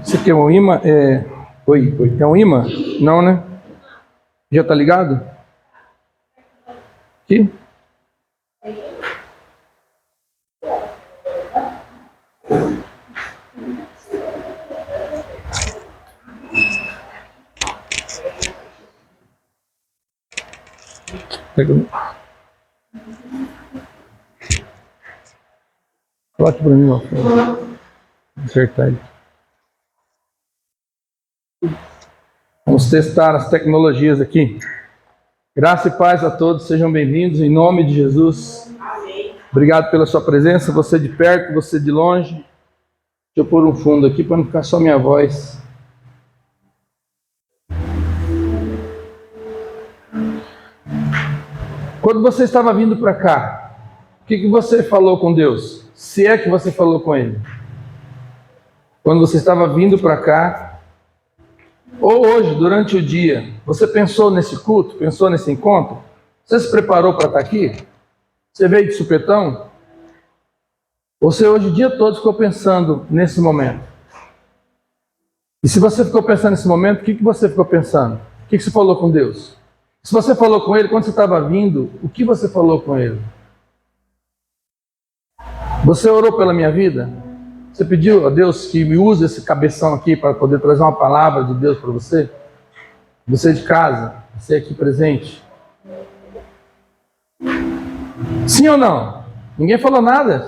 Você quer um imã? Oi. Quer um imã? Não, né? Já tá ligado? Aqui? Pega. Coloque para mim, ó. Acertar ele. Vamos testar as tecnologias aqui. Graça e paz a todos, sejam bem-vindos em nome de Jesus. Amém. Obrigado pela sua presença, você de perto, você de longe. Deixa eu pôr um fundo aqui para não ficar só minha voz. Quando você estava vindo para cá, o que você falou com Deus? Se é que você falou com Ele. Quando você estava vindo para cá, ou hoje, durante o dia, você pensou nesse culto, pensou nesse encontro? Você se preparou para estar aqui? Você veio de supetão? Você hoje o dia todo ficou pensando nesse momento? E se você ficou pensando nesse momento, o que você ficou pensando? O que você falou com Deus? Se você falou com Ele quando você estava vindo, o que você falou com Ele? Você orou pela minha vida? Você pediu a Deus que me use esse cabeção aqui para poder trazer uma palavra de Deus para você? Você de casa, você aqui presente. Sim ou não? Ninguém falou nada?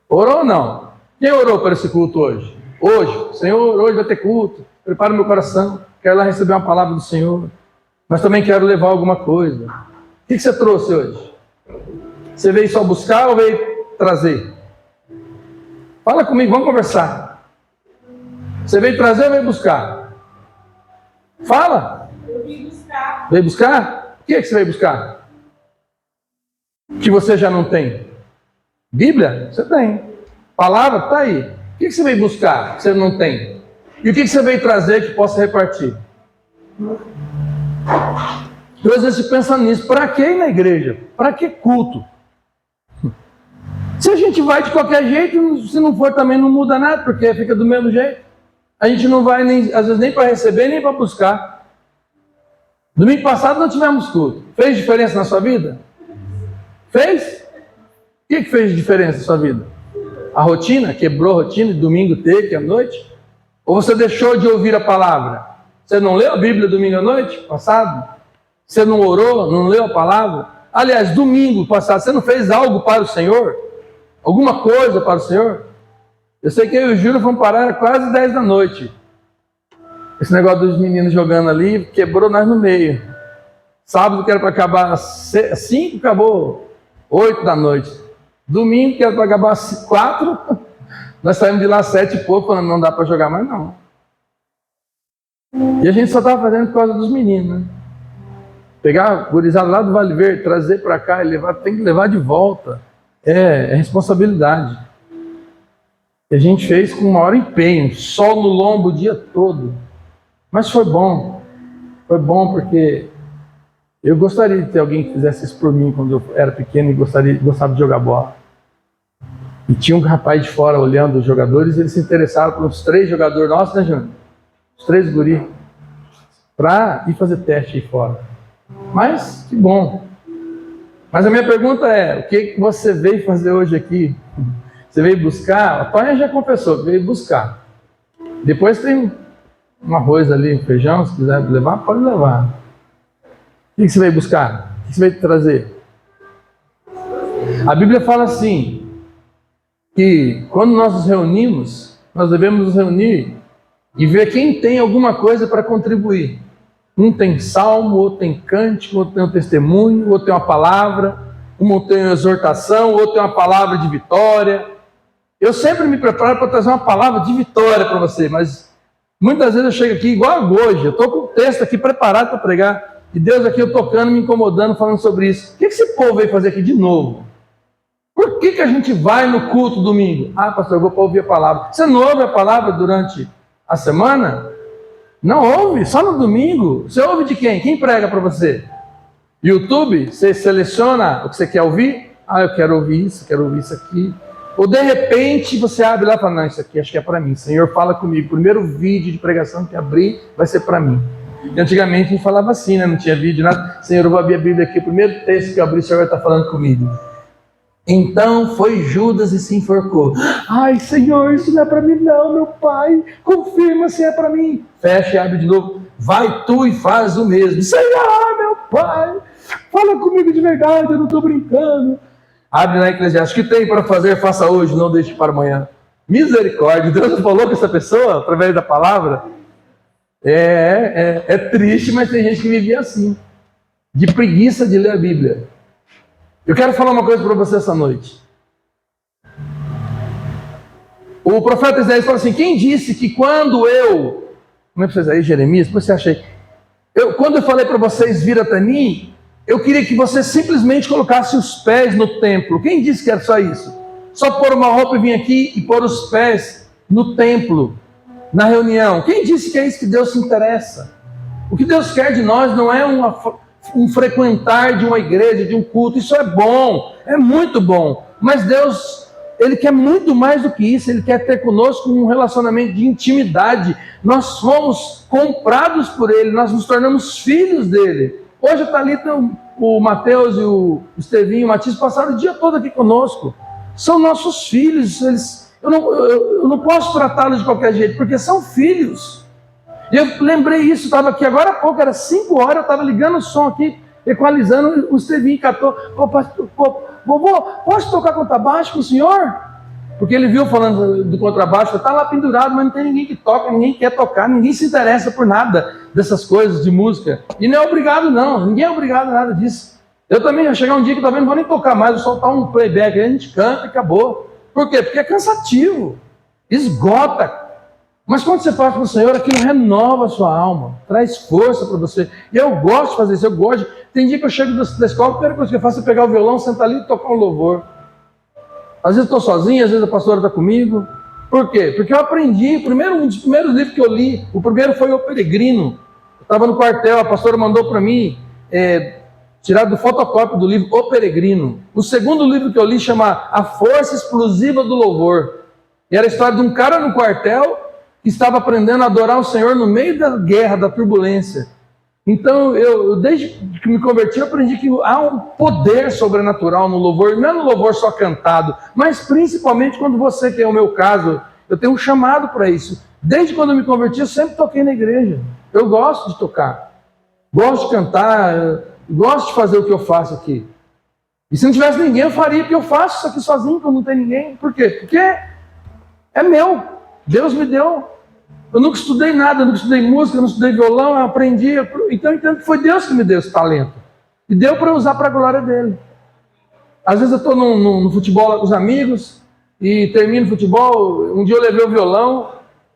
Orou ou não? Quem orou para esse culto hoje? Hoje, Senhor, hoje vai ter culto. Prepara o meu coração. Quero lá receber uma palavra do Senhor. Mas também quero levar alguma coisa. O que você trouxe hoje? Você veio só buscar ou veio trazer? Fala comigo, vamos conversar. Você veio trazer ou veio buscar? Fala. Eu vim buscar. Veio buscar? O que é que você veio buscar? Que você já não tem? Bíblia? Você tem. Palavra? Está aí. O que você veio buscar que você não tem? E o que você veio trazer que possa repartir? Então, às vezes você pensa nisso. Para que ir na igreja? Para que culto? Se a gente vai de qualquer jeito, se não for também não muda nada, porque fica do mesmo jeito. A gente não vai, nem, às vezes, nem para receber, nem para buscar. Domingo passado não tivemos culto. Fez diferença na sua vida? Fez? O que fez diferença na sua vida? A rotina? Quebrou a rotina de domingo ter, que à noite? Ou você deixou de ouvir a palavra? Você não leu a Bíblia domingo à noite passado? Você não orou, não leu a palavra? Aliás, domingo passado, você não fez algo para o Senhor? Alguma coisa para o Senhor? Eu sei que eu e o Júlio fomos parar quase 10 da noite. Esse negócio dos meninos jogando ali quebrou nós no meio. Sábado que era para acabar às 5, acabou 8 da noite. Domingo que era para acabar às 4, nós saímos de lá às 7 e pouco, falando, não dá para jogar mais não. E a gente só estava fazendo por causa dos meninos, né? Pegar a gurizada lá do Vale Verde, trazer para cá e levar, tem que levar de volta. É responsabilidade. E a gente fez com o maior empenho, sol no lombo o dia todo. Mas foi bom. Foi bom porque eu gostaria de ter alguém que fizesse isso por mim quando eu era pequeno e gostava de jogar bola. E tinha um rapaz de fora olhando os jogadores, eles se interessaram por uns 3 jogadores nossos, né, Júnior? Os 3 guri. Para ir fazer teste aí fora. Mas, que bom. Mas a minha pergunta é, o que você veio fazer hoje aqui? Você veio buscar? A Tonha já confessou que veio buscar. Depois tem um arroz ali, um feijão, se quiser levar, pode levar. O que você veio buscar? O que você veio trazer? A Bíblia fala assim, que quando nós nos reunimos, nós devemos nos reunir e ver quem tem alguma coisa para contribuir. Um tem salmo, outro tem cântico, outro tem um testemunho, outro tem uma palavra, um tem uma exortação, outro tem uma palavra de vitória. Eu sempre me preparo para trazer uma palavra de vitória para você, mas muitas vezes eu chego aqui igual hoje, eu estou com o texto aqui preparado para pregar, e Deus aqui eu tocando, me incomodando, falando sobre isso. O que esse povo veio fazer aqui de novo? Por que a gente vai no culto domingo? Ah, pastor, eu vou para ouvir a palavra. Você não ouve a palavra durante a semana? Não ouve, só no domingo. Você ouve de quem? Quem prega para você? YouTube? Você seleciona o que você quer ouvir? Ah, eu quero ouvir isso aqui. Ou de repente você abre lá e fala, não, isso aqui acho que é para mim. Senhor, fala comigo. O primeiro vídeo de pregação que abrir vai ser para mim. E antigamente a gente falava assim, né? Não tinha vídeo, nada. Senhor, eu vou abrir a Bíblia aqui. O primeiro texto que eu abrir, o Senhor vai estar falando comigo. Então foi Judas e se enforcou. Ai, Senhor, isso não é para mim não, meu Pai. Confirma se é para mim. Fecha e abre de novo. Vai tu e faz o mesmo. Senhor, meu Pai, fala comigo de verdade, eu não estou brincando. Abre na Eclesiastes, o que tem para fazer, faça hoje, não deixe para amanhã. Misericórdia, Deus falou com essa pessoa através da palavra. É triste, mas tem gente que vivia assim, de preguiça de ler a Bíblia. Eu quero falar uma coisa para você essa noite. O profeta Isaías fala assim, quem disse que quando eu... Como é que vocês aí, Jeremias? Depois você acha aí. Quando eu falei para vocês vir até mim, eu queria que você simplesmente colocasse os pés no templo. Quem disse que era só isso? Só pôr uma roupa e vir aqui e pôr os pés no templo, na reunião. Quem disse que é isso que Deus se interessa? O que Deus quer de nós não é um frequentar de uma igreja, de um culto. Isso é bom, é muito bom. Mas Deus, Ele quer muito mais do que isso. Ele quer ter conosco um relacionamento de intimidade. Nós fomos comprados por Ele, nós nos tornamos filhos dEle. Hoje a Thalita, o Mateus e o Estevinho, o Matias passaram o dia todo aqui conosco. São nossos filhos. Eu não posso tratá-los de qualquer jeito, porque são filhos. E eu lembrei isso, estava aqui agora há pouco, era 5 horas, eu estava ligando o som aqui, equalizando, o Estevinho catou. Vovô, posso tocar contrabaixo com o senhor? Porque ele viu falando do contrabaixo, está lá pendurado, mas não tem ninguém que toca, ninguém quer tocar, ninguém se interessa por nada dessas coisas de música. E não é obrigado não, ninguém é obrigado a nada disso. Eu também, vai chegar um dia que talvez não vou nem tocar mais, vou soltar um playback, aí a gente canta e acabou. Por quê? Porque é cansativo, esgota. Mas quando você faz para o Senhor, aquilo renova a sua alma, traz força para você. E eu gosto de fazer isso, Tem dia que eu chego da escola, a primeira coisa que eu faço é pegar o violão, sentar ali e tocar um louvor. Às vezes estou sozinho, às vezes a pastora está comigo. Por quê? Porque eu aprendi, um dos primeiros livros que eu li, o primeiro foi O Peregrino. Eu estava no quartel, a pastora mandou para mim, tirado do fotocópio do livro O Peregrino. O segundo livro que eu li chama A Força Explosiva do Louvor. E era a história de um cara no quartel que estava aprendendo a adorar o Senhor no meio da guerra, da turbulência. Então, eu desde que me converti, eu aprendi que há um poder sobrenatural no louvor, não é no louvor só cantado, mas principalmente quando você, que é o meu caso, eu tenho um chamado para isso. Desde quando eu me converti, eu sempre toquei na igreja. Eu gosto de tocar, gosto de cantar, gosto de fazer o que eu faço aqui. E se não tivesse ninguém, eu faria, porque eu faço isso aqui sozinho, quando não tem ninguém. Por quê? Porque é meu, Deus me deu. Eu nunca estudei nada, eu nunca estudei música, eu não estudei violão, eu aprendi. Então eu entendo que foi Deus que me deu esse talento. E deu para eu usar para a glória dele. Às vezes eu estou no futebol com os amigos e termino o futebol. Um dia eu levei o violão,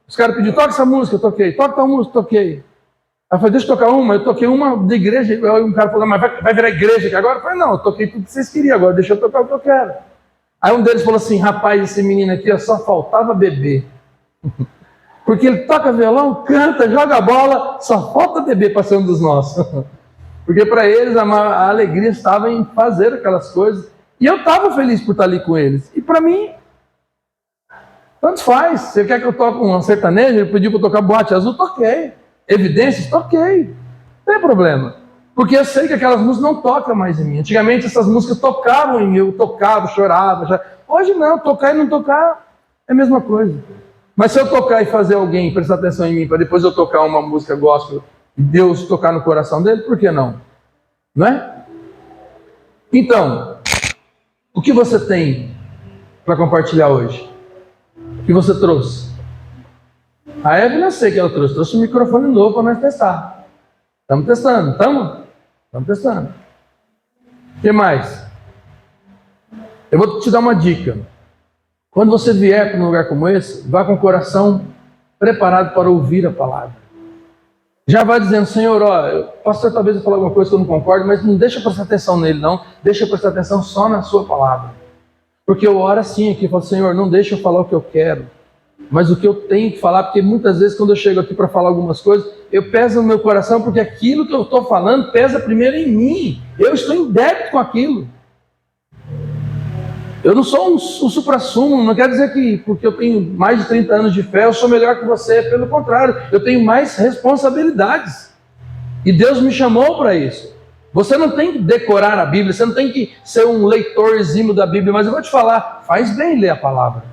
os caras pediram, toca essa música, eu toquei. Toca tal música, eu toquei. Aí eu falei, deixa eu tocar uma. Eu toquei uma da igreja. Aí um cara falou, mas vai virar igreja aqui agora? Eu falei, não, eu toquei tudo que vocês queriam, agora deixa eu tocar o que eu quero. Aí um deles falou assim, rapaz, esse menino aqui só faltava beber. Porque ele toca violão, canta, joga bola, só falta beber para ser um dos nossos. Porque para eles a alegria estava em fazer aquelas coisas. E eu estava feliz por estar ali com eles. E para mim, tanto faz. Você quer que eu toque um sertanejo? Ele pediu para eu tocar Boate Azul? Toquei. Evidências? Toquei. Não tem problema. Porque eu sei que aquelas músicas não tocam mais em mim. Antigamente essas músicas tocavam em mim. Eu tocava, chorava. Hoje não, tocar e não tocar é a mesma coisa. Mas se eu tocar e fazer alguém prestar atenção em mim, para depois eu tocar uma música gospel e Deus tocar no coração dele, por que não? Não é? Então, o que você tem para compartilhar hoje? O que você trouxe? A Evelyn, eu sei que ela trouxe um microfone novo para nós testar. Estamos testando, Estamos testando. O que mais? Eu vou te dar uma dica. Quando você vier para um lugar como esse, vá com o coração preparado para ouvir a palavra. Já vai dizendo, Senhor, pastor, talvez eu falar alguma coisa que eu não concordo, mas não deixa eu prestar atenção nele, não. Deixa eu prestar atenção só na sua palavra. Porque eu oro assim aqui, eu falo, Senhor, não deixa eu falar o que eu quero. mas o que eu tenho que falar, porque muitas vezes quando eu chego aqui para falar algumas coisas, eu peso no meu coração, porque aquilo que eu estou falando pesa primeiro em mim. Eu estou em débito com aquilo. Eu não sou um suprassumo, não quer dizer que porque eu tenho mais de 30 anos de fé, eu sou melhor que você. Pelo contrário, eu tenho mais responsabilidades. E Deus me chamou para isso. Você não tem que decorar a Bíblia, você não tem que ser um leitor exímio da Bíblia, mas eu vou te falar, faz bem ler a palavra.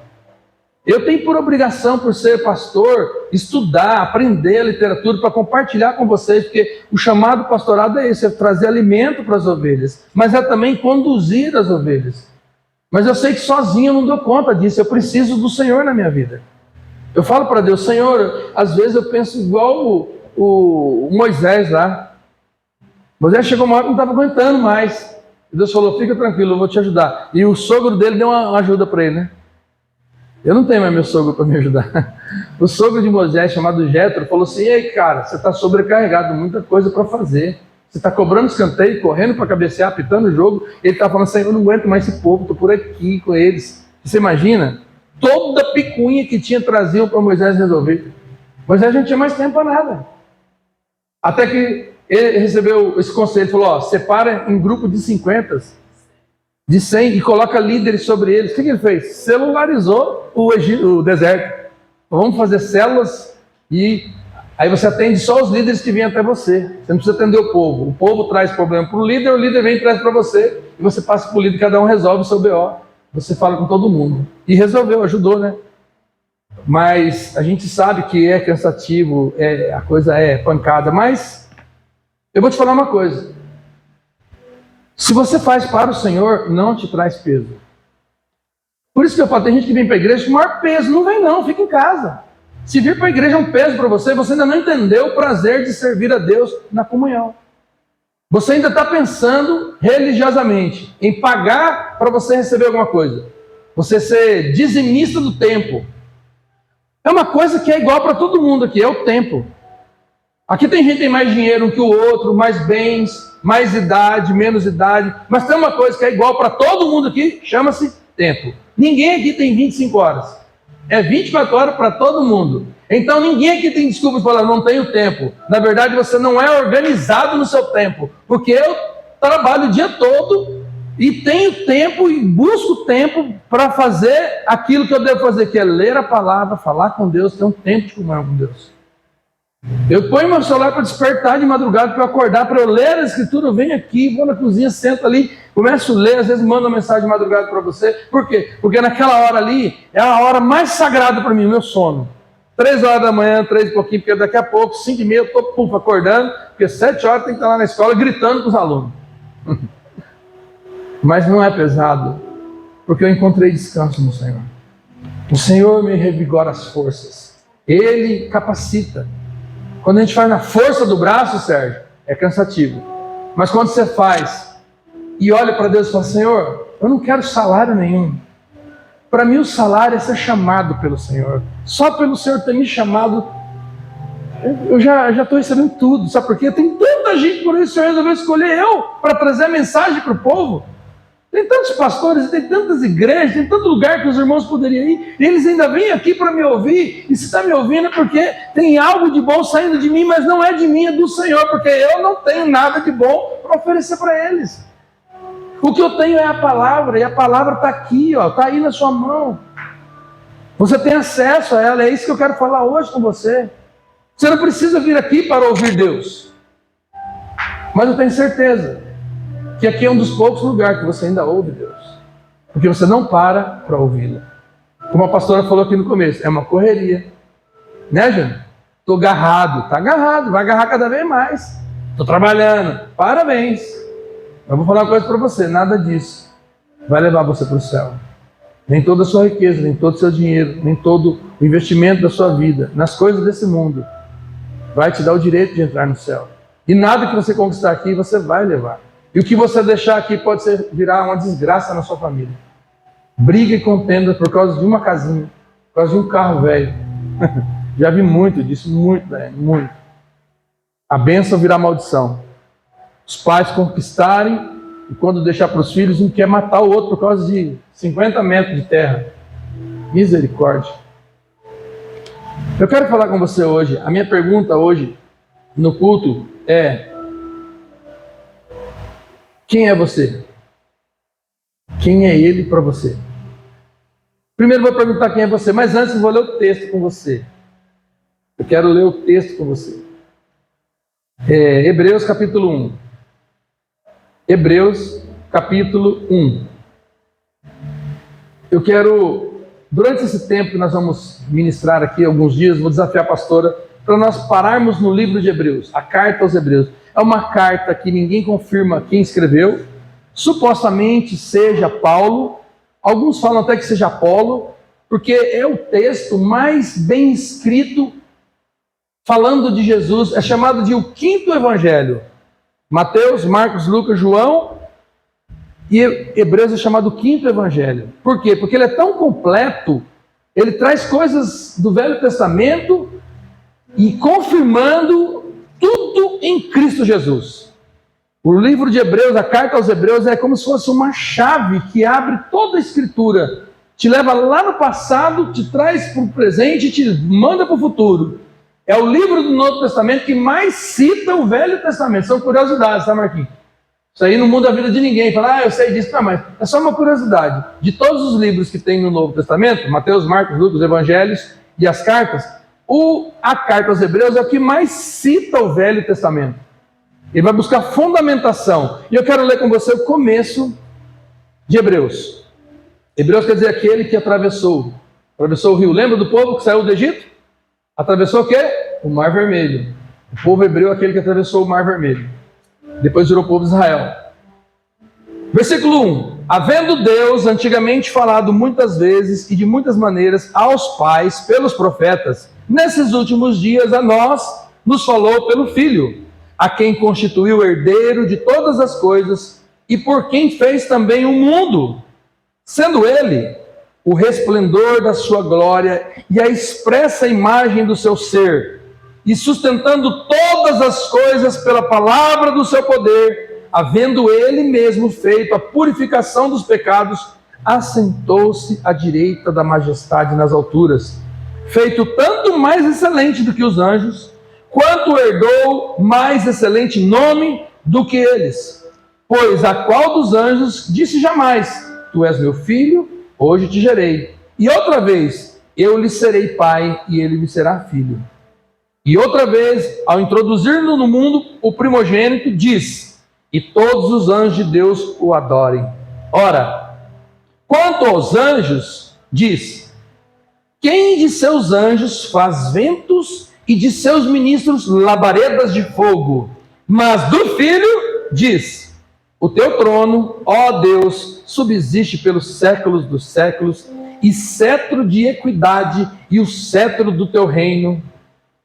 Eu tenho por obrigação, por ser pastor, estudar, aprender a literatura para compartilhar com vocês, porque o chamado pastorado é esse, é trazer alimento para as ovelhas, mas é também conduzir as ovelhas. Mas eu sei que sozinho eu não dou conta disso, eu preciso do Senhor na minha vida. Eu falo para Deus, Senhor, às vezes eu penso igual o Moisés lá. Moisés chegou uma hora que não estava aguentando mais. Deus falou, fica tranquilo, eu vou te ajudar. E o sogro dele deu uma ajuda para ele, né? Eu não tenho mais meu sogro para me ajudar. O sogro de Moisés, chamado Jétro, falou assim, ei cara, você está sobrecarregado, muita coisa para fazer. Você está cobrando escanteio, correndo para cabecear, apitando o jogo. Ele está falando assim, eu não aguento mais esse povo, estou por aqui com eles. Você imagina? Toda a picuinha que tinha traziam para Moisés resolver. Moisés não tinha mais tempo para nada. Até que ele recebeu esse conselho, falou, ó, separa em grupo de 50, de 100 e coloca líderes sobre eles. O que ele fez? Celularizou o deserto. Vamos fazer células e aí você atende só os líderes que vêm até você. Você não precisa atender o povo. O povo traz problema para o líder vem e traz para você. E você passa para o líder, cada um resolve o seu BO. Você fala com todo mundo. E resolveu, ajudou, né? Mas a gente sabe que é cansativo, a coisa é pancada. Mas eu vou te falar uma coisa. Se você faz para o Senhor, não te traz peso. Por isso que eu falo, tem gente que vem para a igreja com maior peso. Não vem não, fica em casa. Se vir para a igreja é um peso para você, você ainda não entendeu o prazer de servir a Deus na comunhão. Você ainda está pensando religiosamente em pagar para você receber alguma coisa. Você ser dizimista do tempo. É uma coisa que é igual para todo mundo aqui, é o tempo. Aqui tem gente que tem mais dinheiro que o outro, mais bens, mais idade, menos idade. Mas tem uma coisa que é igual para todo mundo aqui, chama-se tempo. Ninguém aqui tem 25 horas. É 24 horas para todo mundo. Então ninguém aqui tem desculpa de falar, não tenho tempo. Na verdade, você não é organizado no seu tempo. Porque eu trabalho o dia todo e tenho tempo e busco tempo para fazer aquilo que eu devo fazer, que é ler a palavra, falar com Deus, ter um tempo de comunhão com Deus. Eu ponho meu celular para despertar de madrugada, para eu acordar, para eu ler a escritura, eu venho aqui, vou na cozinha, sento ali, começo a ler, às vezes mando uma mensagem de madrugada para você. Por quê? Porque naquela hora ali é a hora mais sagrada para mim, o meu sono. 3 horas da manhã, 3 e pouquinho, porque daqui a pouco, 5 e meia, eu estou acordando, porque 7 horas tem que estar lá na escola gritando com os alunos. Mas não é pesado, porque eu encontrei descanso no Senhor. O Senhor me revigora as forças. Ele capacita. Quando a gente faz na força do braço, Sérgio, é cansativo. Mas quando você faz e olha para Deus e fala, Senhor, eu não quero salário nenhum. Para mim o salário é ser chamado pelo Senhor. Só pelo Senhor ter me chamado, eu já estou recebendo tudo. Sabe por quê? Tem tanta gente por aí, o Senhor resolveu escolher eu para trazer a mensagem para o povo. Tem tantos pastores, tem tantas igrejas, tem tanto lugar que os irmãos poderiam ir, e eles ainda vêm aqui para me ouvir, e se está me ouvindo é porque tem algo de bom saindo de mim, mas não é de mim, é do Senhor, porque eu não tenho nada de bom para oferecer para eles. O que eu tenho é a palavra, e a palavra está aqui, está aí na sua mão. Você tem acesso a ela, é isso que eu quero falar hoje com você. Você não precisa vir aqui para ouvir Deus, mas eu tenho certeza que aqui é um dos poucos lugares que você ainda ouve Deus, porque você não para ouvi-lo. Como a pastora falou aqui no começo, é uma correria, né, Jânio? Estou agarrado, está agarrado, vai agarrar cada vez mais. Estou trabalhando, parabéns. Mas vou falar uma coisa para você, nada disso vai levar você para o céu. Nem toda a sua riqueza, nem todo o seu dinheiro, nem todo o investimento da sua vida nas coisas desse mundo vai te dar o direito de entrar no céu. E nada que você conquistar aqui você vai levar. E o que você deixar aqui pode virar uma desgraça na sua família. Briga e contenda por causa de uma casinha, por causa de um carro velho. Já vi muito disso, muito, velho, muito. A bênção virá maldição. Os pais conquistarem e quando deixar para os filhos, um quer matar o outro por causa de 50 metros de terra. Misericórdia. Eu quero falar com você hoje. A minha pergunta hoje no culto é: quem é você? Quem é ele para você? Primeiro vou perguntar quem é você, mas antes eu vou ler o texto com você. Eu quero ler o texto com você. Hebreus capítulo 1. Hebreus capítulo 1. Eu quero, durante esse tempo que nós vamos ministrar aqui, alguns dias, vou desafiar a pastora para nós pararmos no livro de Hebreus, a carta aos Hebreus. É uma carta que ninguém confirma quem escreveu, supostamente seja Paulo, alguns falam até que seja Apolo, porque é o texto mais bem escrito falando de Jesus, é chamado de o quinto evangelho. Mateus, Marcos, Lucas, João e Hebreus é chamado o quinto evangelho. Por quê? Porque ele é tão completo, ele traz coisas do Velho Testamento e confirmando tudo em Cristo Jesus. O livro de Hebreus, a carta aos Hebreus, é como se fosse uma chave que abre toda a Escritura. Te leva lá no passado, te traz para o presente e te manda para o futuro. É o livro do Novo Testamento que mais cita o Velho Testamento. São curiosidades, tá, Marquinhos? Isso aí não muda a vida de ninguém. Fala, eu sei disso. Não, mas é só uma curiosidade. De todos os livros que tem no Novo Testamento, Mateus, Marcos, Lucas, Evangelhos e as cartas, a carta aos Hebreus é o que mais cita o Velho Testamento. Ele vai buscar fundamentação. E eu quero ler com você o começo de Hebreus. Hebreus quer dizer aquele que atravessou o rio. Lembra do povo que saiu do Egito? Atravessou o quê? O Mar Vermelho. O povo hebreu é aquele que atravessou o Mar Vermelho. Depois virou o povo de Israel. Versículo 1. Havendo Deus antigamente falado muitas vezes e de muitas maneiras aos pais pelos profetas, nesses últimos dias a nós nos falou pelo Filho, a quem constituiu herdeiro de todas as coisas e por quem fez também o mundo, sendo ele o resplendor da sua glória e a expressa imagem do seu ser, e sustentando todas as coisas pela palavra do seu poder, havendo ele mesmo feito a purificação dos pecados, assentou-se à direita da majestade nas alturas, feito tanto mais excelente do que os anjos, quanto herdou mais excelente nome do que eles. Pois a qual dos anjos disse jamais: tu és meu filho, hoje te gerei. E outra vez, eu lhe serei pai e ele me será filho. E outra vez, ao introduzir-no no mundo, o primogênito diz: e todos os anjos de Deus o adorem. Ora, quanto aos anjos, diz: quem de seus anjos faz ventos e de seus ministros labaredas de fogo? Mas do Filho, diz: o teu trono, ó Deus, subsiste pelos séculos dos séculos, e cetro de equidade e o cetro do teu reino,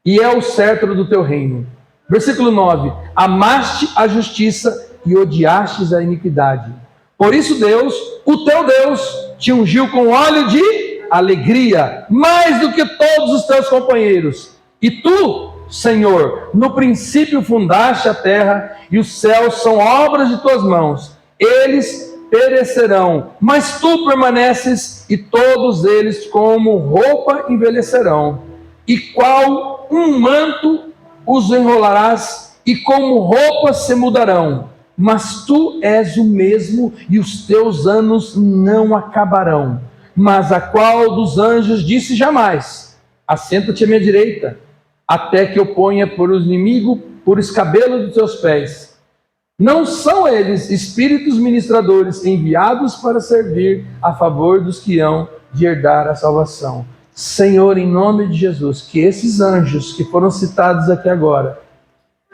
e é o cetro do teu reino. Versículo 9: amaste a justiça e odiastes a iniquidade. Por isso Deus, o teu Deus, te ungiu com óleo de alegria, mais do que todos os teus companheiros. E tu, Senhor, no princípio fundaste a terra, e os céus são obras de tuas mãos. Eles perecerão, mas tu permaneces, e todos eles como roupa envelhecerão. E qual um manto os enrolarás, e como roupas se mudarão. Mas tu és o mesmo, e os teus anos não acabarão. Mas a qual dos anjos disse jamais: assenta-te à minha direita, até que eu ponha por inimigo por escabelo dos teus pés. Não são eles espíritos ministradores enviados para servir a favor dos que hão de herdar a salvação? Senhor, em nome de Jesus, que esses anjos que foram citados aqui agora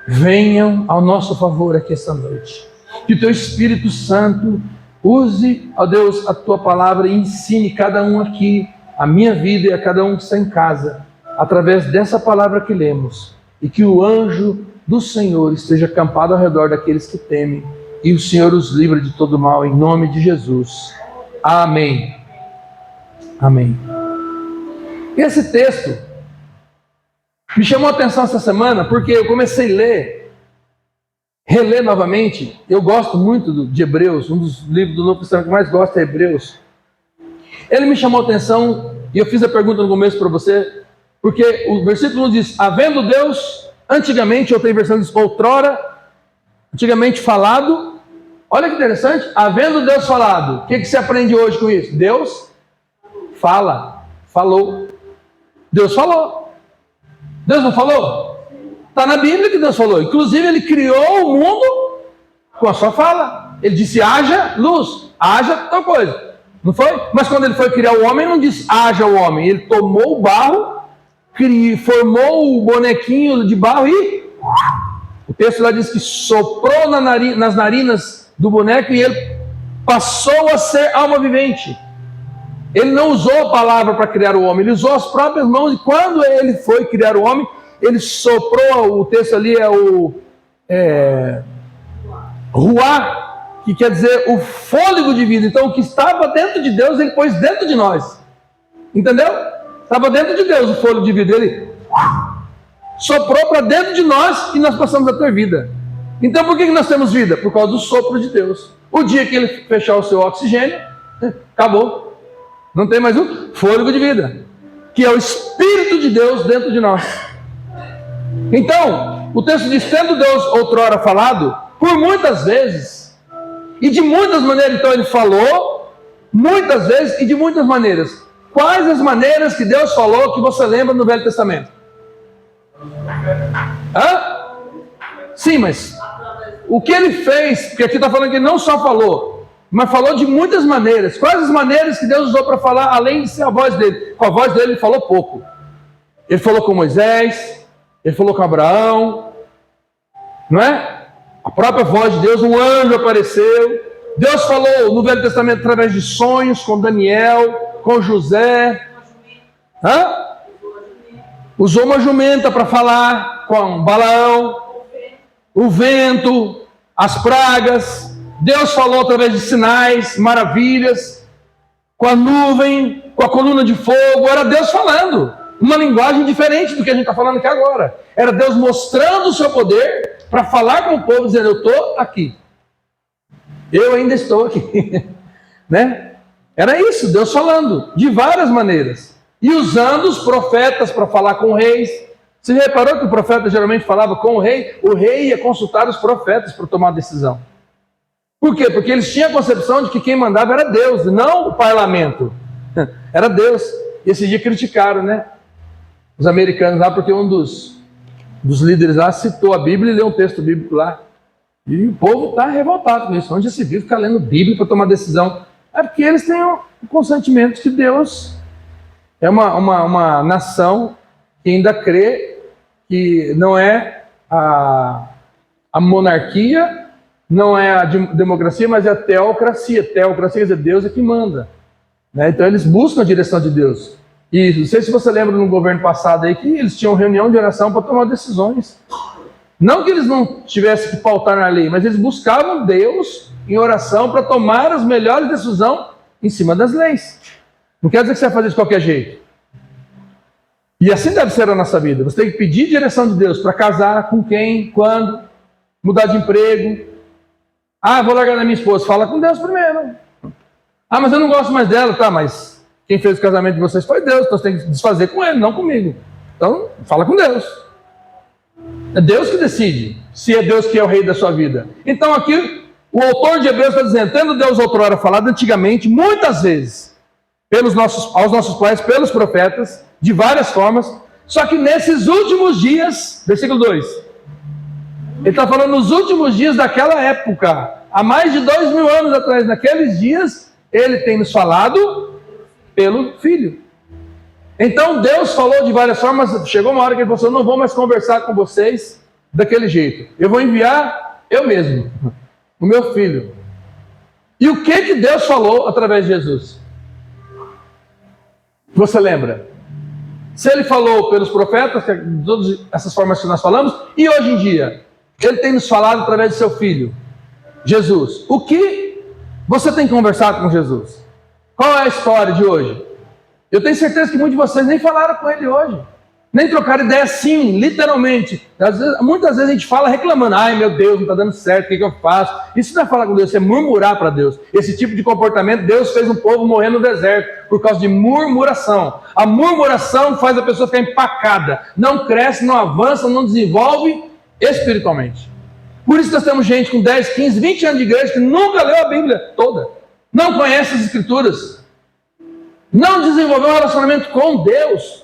venham ao nosso favor aqui esta noite. Que o teu Espírito Santo use, ó Deus, a tua palavra e ensine cada um aqui, a minha vida e a cada um que está em casa, através dessa palavra que lemos. E que o anjo do Senhor esteja acampado ao redor daqueles que temem, e o Senhor os livre de todo mal, em nome de Jesus. Amém. Amém. Esse texto me chamou a atenção essa semana, porque eu comecei a reler novamente. Eu gosto muito de Hebreus, um dos livros do Novo Testamento que eu mais gosto é Hebreus. Ele me chamou a atenção, e eu fiz a pergunta no começo para você: Porque o versículo 1 diz, havendo Deus, antigamente, outra versão diz, outrora, antigamente falado. Olha que interessante, havendo Deus falado, o que se aprende hoje com isso? Deus falou. Deus falou. Deus não falou? Está na Bíblia que Deus falou. Inclusive, Ele criou o mundo com a sua fala. Ele disse, haja luz, haja tal coisa. Não foi? Mas quando Ele foi criar o homem, não disse, haja o homem. Ele tomou o barro, formou o bonequinho de barro e... O texto lá diz que soprou nas narinas do boneco e ele passou a ser alma vivente. Ele não usou a palavra para criar o homem, ele usou as próprias mãos, e quando ele foi criar o homem, ele soprou, o texto ali é o ruá, que quer dizer o fôlego de vida. Então o que estava dentro de Deus, ele pôs dentro de nós. Entendeu? Estava dentro de Deus o fôlego de vida. Ele soprou para dentro de nós e nós passamos a ter vida. Então por que nós temos vida? Por causa do sopro de Deus. O dia que ele fechar o seu oxigênio, acabou. Não tem mais um fôlego de vida, que é o Espírito de Deus dentro de nós. Então, o texto diz, tendo Deus outrora falado, por muitas vezes, e de muitas maneiras. Então ele falou, muitas vezes e de muitas maneiras. Quais as maneiras que Deus falou que você lembra no Velho Testamento? Hã? Sim, mas o que ele fez, porque aqui está falando que ele não só falou, mas falou de muitas maneiras. Quais as maneiras que Deus usou para falar, além de ser a voz dele? Com a voz dele ele falou pouco. Ele falou com Moisés, ele falou com Abraão, não é? A própria voz de Deus, um anjo apareceu. Deus falou no Velho Testamento através de sonhos, com Daniel, com José. Hã? Usou uma jumenta para falar com Balaão, o vento, as pragas. Deus falou através de sinais, maravilhas, com a nuvem, com a coluna de fogo. Era Deus falando, uma linguagem diferente do que a gente está falando aqui agora. Era Deus mostrando o seu poder para falar com o povo, dizendo, eu estou aqui. Eu ainda estou aqui. Né? Era isso, Deus falando, de várias maneiras. E usando os profetas para falar com reis. Você reparou que o profeta geralmente falava com o rei ia consultar os profetas para tomar decisão. Por quê? Porque eles tinham a concepção de que quem mandava era Deus, não o parlamento. Era Deus. E esse dia criticaram, né? Os americanos lá, porque um dos líderes lá citou a Bíblia e leu um texto bíblico lá. E o povo está revoltado com isso. Onde já se viu ficar lendo Bíblia para tomar decisão? É porque eles têm o consentimento que Deus é uma nação que ainda crê que não é a monarquia, não é a democracia, mas é a teocracia. Teocracia quer dizer Deus é que manda. Né? Então eles buscam a direção de Deus. E não sei se você lembra no governo passado aí que eles tinham reunião de oração para tomar decisões. Não que eles não tivessem que pautar na lei, mas eles buscavam Deus em oração para tomar as melhores decisões em cima das leis. Não quer dizer que você vai fazer de qualquer jeito. E assim deve ser a nossa vida. Você tem que pedir direção de Deus para casar, com quem, quando, mudar de emprego. Ah, vou largar da minha esposa. Fala com Deus primeiro. Ah, mas eu não gosto mais dela. Tá, mas quem fez o casamento de vocês foi Deus. Então você tem que desfazer com ele, não comigo. Então, fala com Deus. É Deus que decide se é Deus que é o rei da sua vida. Então aqui, o autor de Hebreus está dizendo, tendo Deus outrora falado antigamente, muitas vezes, aos nossos pais, pelos profetas, de várias formas, só que nesses últimos dias, versículo 2, ele está falando nos últimos dias daquela época, há mais de 2000 anos atrás, naqueles dias, ele tem nos falado pelo Filho. Então Deus falou de várias formas, chegou uma hora que ele falou assim, eu não vou mais conversar com vocês daquele jeito, eu vou enviar eu mesmo, o meu Filho. E o que Deus falou através de Jesus? Você lembra? Se ele falou pelos profetas, de todas essas formas que nós falamos, e hoje em dia, ele tem nos falado através de seu Filho, Jesus. O que você tem conversado com Jesus? Qual é a história de hoje? Eu tenho certeza que muitos de vocês nem falaram com ele hoje. Nem trocar ideia sim, literalmente. Muitas vezes a gente fala reclamando, ai meu Deus, não está dando certo, o que eu faço? Isso não é falar com Deus, isso é murmurar para Deus. Esse tipo de comportamento, Deus fez um povo morrer no deserto por causa de murmuração. A murmuração faz a pessoa ficar empacada, não cresce, não avança, não desenvolve espiritualmente. Por isso nós temos gente com 10, 15, 20 anos de igreja que nunca leu a Bíblia toda, não conhece as Escrituras, não desenvolveu um relacionamento com Deus.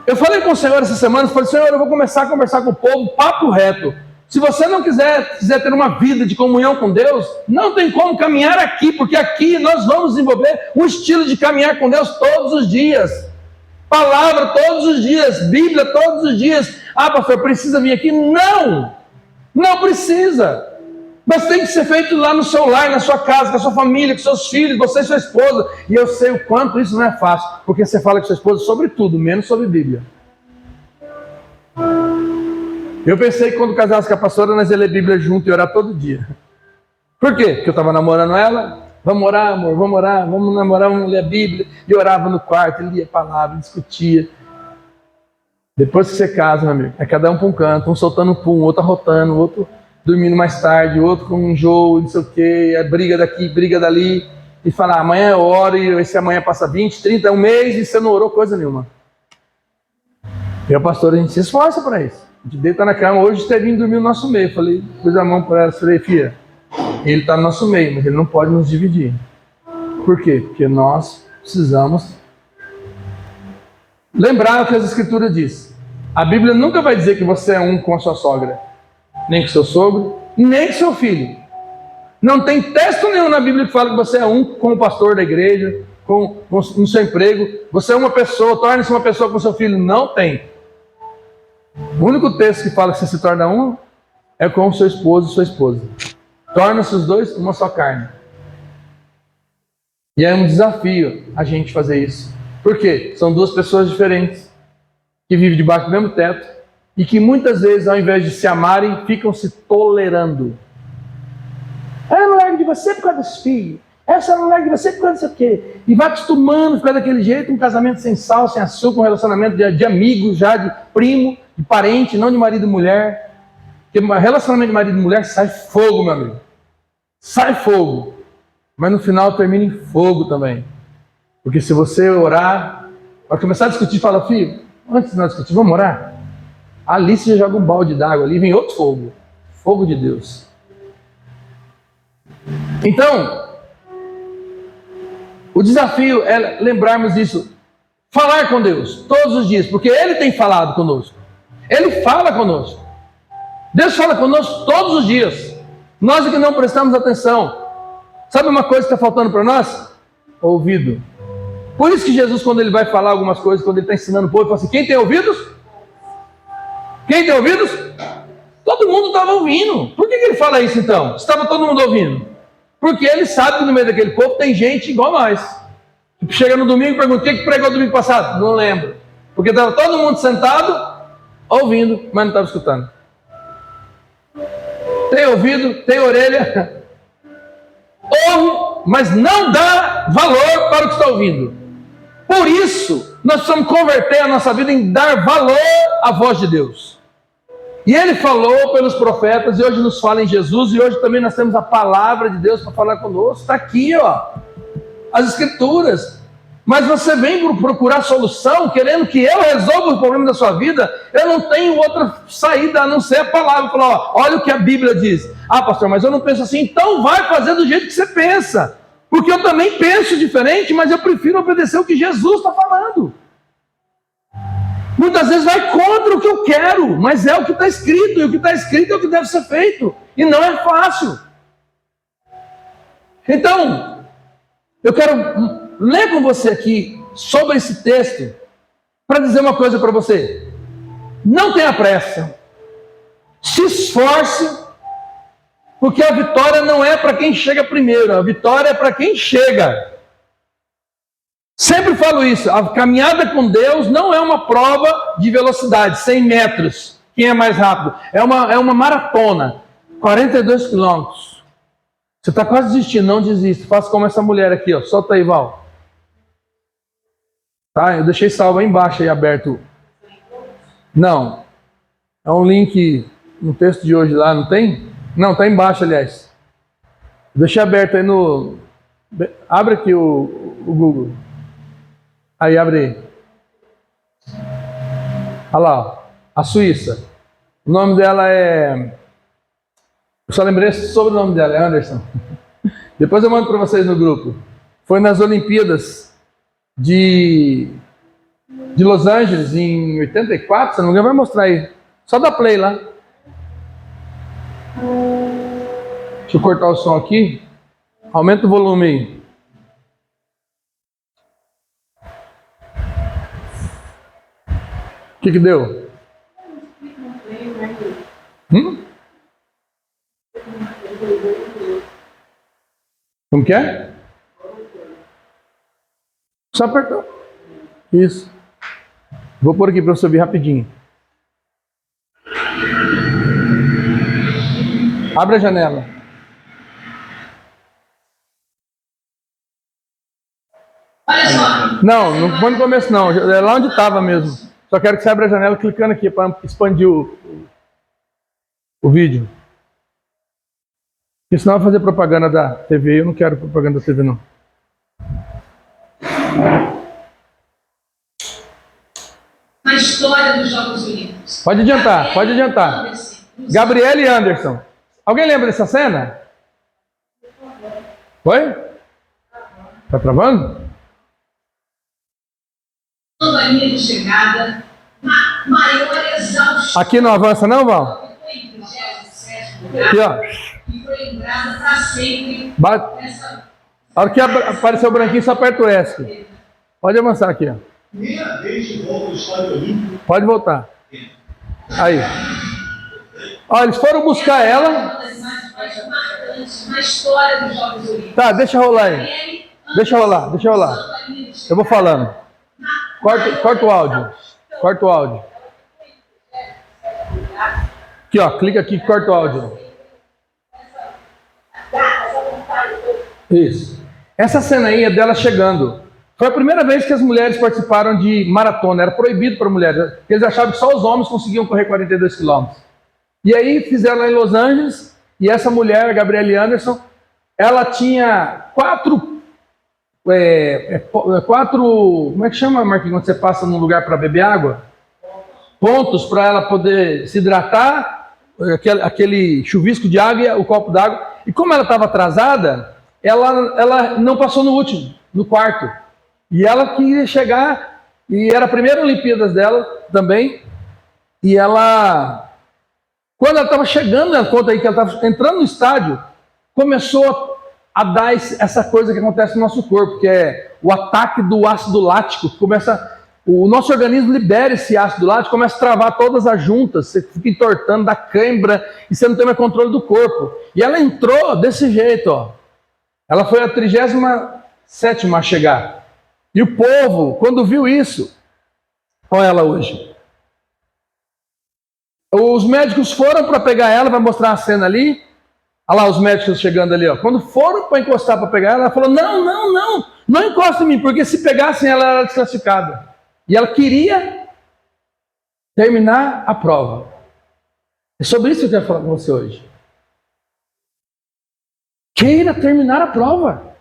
Eu falei com o Senhor essa semana, falei, Senhor, eu vou começar a conversar com o povo, papo reto. Se você não quiser ter uma vida de comunhão com Deus, não tem como caminhar aqui, porque aqui nós vamos desenvolver um estilo de caminhar com Deus todos os dias. Palavra todos os dias, Bíblia todos os dias. Ah, pastor, precisa vir aqui? Não! Não precisa! Mas tem que ser feito lá no seu lar, na sua casa, com a sua família, com seus filhos, você e sua esposa. E eu sei o quanto isso não é fácil, porque você fala com sua esposa sobre tudo, menos sobre Bíblia. Eu pensei que quando casasse com a pastora, nós ia ler Bíblia junto e orar todo dia. Por quê? Porque eu estava namorando ela. Vamos orar, amor, vamos orar, vamos namorar, vamos ler a Bíblia. E orava no quarto, lia a palavra, discutia. Depois que você casa, meu amigo, é cada um para um canto, um soltando pum, outro arrotando, outro dormindo mais tarde, outro com enjoo, não sei o quê, a briga daqui, briga dali, e falar, amanhã eu oro, e esse amanhã passa 20, 30, um mês, e você não orou coisa nenhuma. E o pastor, a gente se esforça para isso. A gente deita na cama, hoje você vindo dormir no nosso meio. Falei, pus a mão para ela, falei, filha, ele está no nosso meio, mas ele não pode nos dividir. Por quê? Porque nós precisamos lembrar o que as Escrituras dizem. A Bíblia nunca vai dizer que você é um com a sua sogra, nem com seu sogro, nem com seu filho. Não tem texto nenhum na Bíblia que fala que você é um com o pastor da igreja, no seu emprego. Você é uma pessoa, torne-se uma pessoa com seu filho. Não tem. O único texto que fala que você se torna um é com o seu esposo e sua esposa. Torna-se os dois uma só carne. E é um desafio a gente fazer isso. Por quê? São duas pessoas diferentes que vivem debaixo do mesmo teto e que muitas vezes, ao invés de se amarem, ficam se tolerando. Eu não largo de você por causa dos filhos. Essa não largo de você por causa disso aqui. E vai acostumando, ficar daquele jeito, um casamento sem sal, sem açúcar, um relacionamento de amigos, já de primo, de parente, não de marido e mulher. Porque relacionamento de marido e mulher sai fogo, meu amigo. Sai fogo. Mas no final termina em fogo também. Porque se você orar, vai começar a discutir, fala, filho, antes de nós discutir, vamos orar? Ali você joga um balde d'água, ali vem outro fogo. Fogo de Deus. Então, o desafio é lembrarmos isso. Falar com Deus todos os dias, porque Ele tem falado conosco. Ele fala conosco. Deus fala conosco todos os dias. Nós é que não prestamos atenção. Sabe uma coisa que está faltando para nós? Ouvido. Por isso que Jesus, quando Ele vai falar algumas coisas, quando Ele está ensinando o povo, Ele fala assim, quem tem ouvidos? Quem tem ouvidos? Todo mundo estava ouvindo. Por que Ele fala isso então? Estava todo mundo ouvindo. Porque Ele sabe que no meio daquele povo tem gente igual nós. Chega no domingo e pergunta, o que pregou domingo passado? Não lembro. Porque estava todo mundo sentado, ouvindo, mas não estava escutando. Tem ouvido, tem orelha, ouve, mas não dá valor para o que está ouvindo. Por isso, nós precisamos converter a nossa vida em dar valor à voz de Deus. E Ele falou pelos profetas, e hoje nos fala em Jesus, e hoje também nós temos a palavra de Deus para falar conosco. Está aqui, ó, as Escrituras. Mas você vem procurar solução, querendo que eu resolva o problema da sua vida. Eu não tenho outra saída a não ser a palavra. Falar, ó, olha o que a Bíblia diz. Ah, pastor, mas eu não penso assim. Então vai fazer do jeito que você pensa. Porque eu também penso diferente, mas eu prefiro obedecer o que Jesus está falando. Muitas vezes vai contra o que eu quero, mas é o que está escrito. E o que está escrito é o que deve ser feito. E não é fácil. Então, eu quero ler com você aqui sobre esse texto para dizer uma coisa para você. Não tenha pressa. Se esforce, porque a vitória não é para quem chega primeiro, a vitória é para quem chega. Sempre falo isso, a caminhada com Deus não é uma prova de velocidade, 100 metros, quem é mais rápido. É uma maratona, 42 quilômetros. Você está quase desistindo, não desista. Faça como essa mulher aqui, ó. Solta aí, Val. Tá? Eu deixei salvo aí embaixo, aí aberto. Não. É um link no texto de hoje lá, não tem? Não, tá embaixo, aliás. Deixei aberto aí no... Abre aqui o Google. Aí, abre aí. Olha lá, ó. A Suíça. O nome dela é... Eu só lembrei sobre o nome dela, é Anderson. Depois eu mando para vocês no grupo. Foi nas Olimpíadas de Los Angeles, em 84, se não me engano, vai mostrar aí. Só dá play lá. Deixa eu cortar o som aqui. Aumenta o volume aí. O que deu? Como que é? Só apertar. Isso. Vou pôr aqui para você ouvir rapidinho. Abre a janela. Olha só. Não põe no começo não. É lá onde estava mesmo. Só quero que você abra a janela clicando aqui para expandir o vídeo. Porque senão vai fazer propaganda da TV. Eu não quero propaganda da TV não. Na história dos Jogos Olímpicos. Pode adiantar, pode adiantar. Gabriele e Anderson. Alguém lembra dessa cena? Oi? Tá travando? A linha de chegada, maior exaustão. Aqui não avança não, Val? Aqui, ó. E foi lembrada para sempre. A hora que apareceu o branquinho, só aperta o S. Pode avançar aqui, ó. Primeira vez que volta ao Estádio Olímpico. Pode voltar. Aí. Ó, eles foram buscar ela. Uma das mais marcantes na história dos Jogos Olímpicos. Tá, deixa rolar aí. Deixa rolar. Eu vou falando. Corta o áudio. Corta o áudio. Aqui, ó. Clica aqui e corta o áudio. Isso. Essa cena aí é dela chegando. Foi a primeira vez que as mulheres participaram de maratona. Era proibido para mulheres. Eles achavam que só os homens conseguiam correr 42 quilômetros. E aí fizeram lá em Los Angeles. E essa mulher, a Gabriele Anderson, ela tinha quatro... Como é que chama, Marquinhos, quando você passa num lugar para beber água? Pontos para ela poder se hidratar, aquele chuvisco de água e o copo d'água. E como ela estava atrasada, ela não passou no último, no quarto. E ela queria chegar, e era a primeira Olimpíadas dela também. E ela, quando ela estava chegando, ela conta aí que ela estava entrando no estádio, começou a dar essa coisa que acontece no nosso corpo, que é o ataque do ácido lático. O nosso organismo libera esse ácido lático, começa a travar todas as juntas, você fica entortando, dá cãibra, e você não tem mais controle do corpo. E ela entrou desse jeito, ó. Ela foi a 37ª a chegar. E o povo, quando viu isso, olha ela hoje. Os médicos foram para pegar ela, vai mostrar a cena ali. Olha lá os médicos chegando ali, ó. Quando foram para encostar para pegar ela, ela falou: não encosta em mim, porque se pegassem ela era desclassificada. E ela queria terminar a prova. É sobre isso que eu quero falar com você hoje. Queira terminar a prova.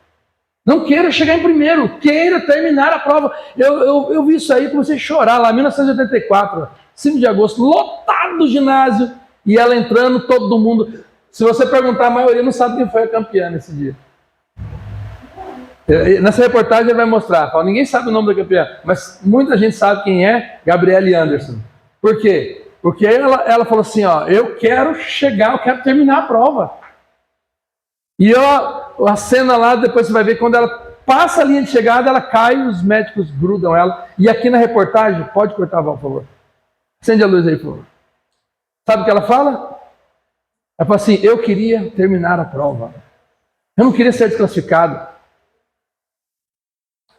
Não queira chegar em primeiro, queira terminar a prova. Eu vi isso aí, comecei a chorar lá, em 1984, 5 de agosto, lotado do ginásio, e ela entrando, todo mundo. Se você perguntar, a maioria não sabe quem foi a campeã nesse dia. Nessa reportagem ele vai mostrar, fala, ninguém sabe o nome da campeã, mas muita gente sabe quem é Gabriele Anderson. Por quê? Porque ela falou assim, ó, eu quero chegar, eu quero terminar a prova. E ó, a cena lá, depois você vai ver, quando ela passa a linha de chegada, ela cai, os médicos grudam ela. E aqui na reportagem, pode cortar, Val, por favor. Acende a luz aí, por favor. Sabe o que ela fala? Ela fala assim, eu queria terminar a prova. Eu não queria ser desclassificado.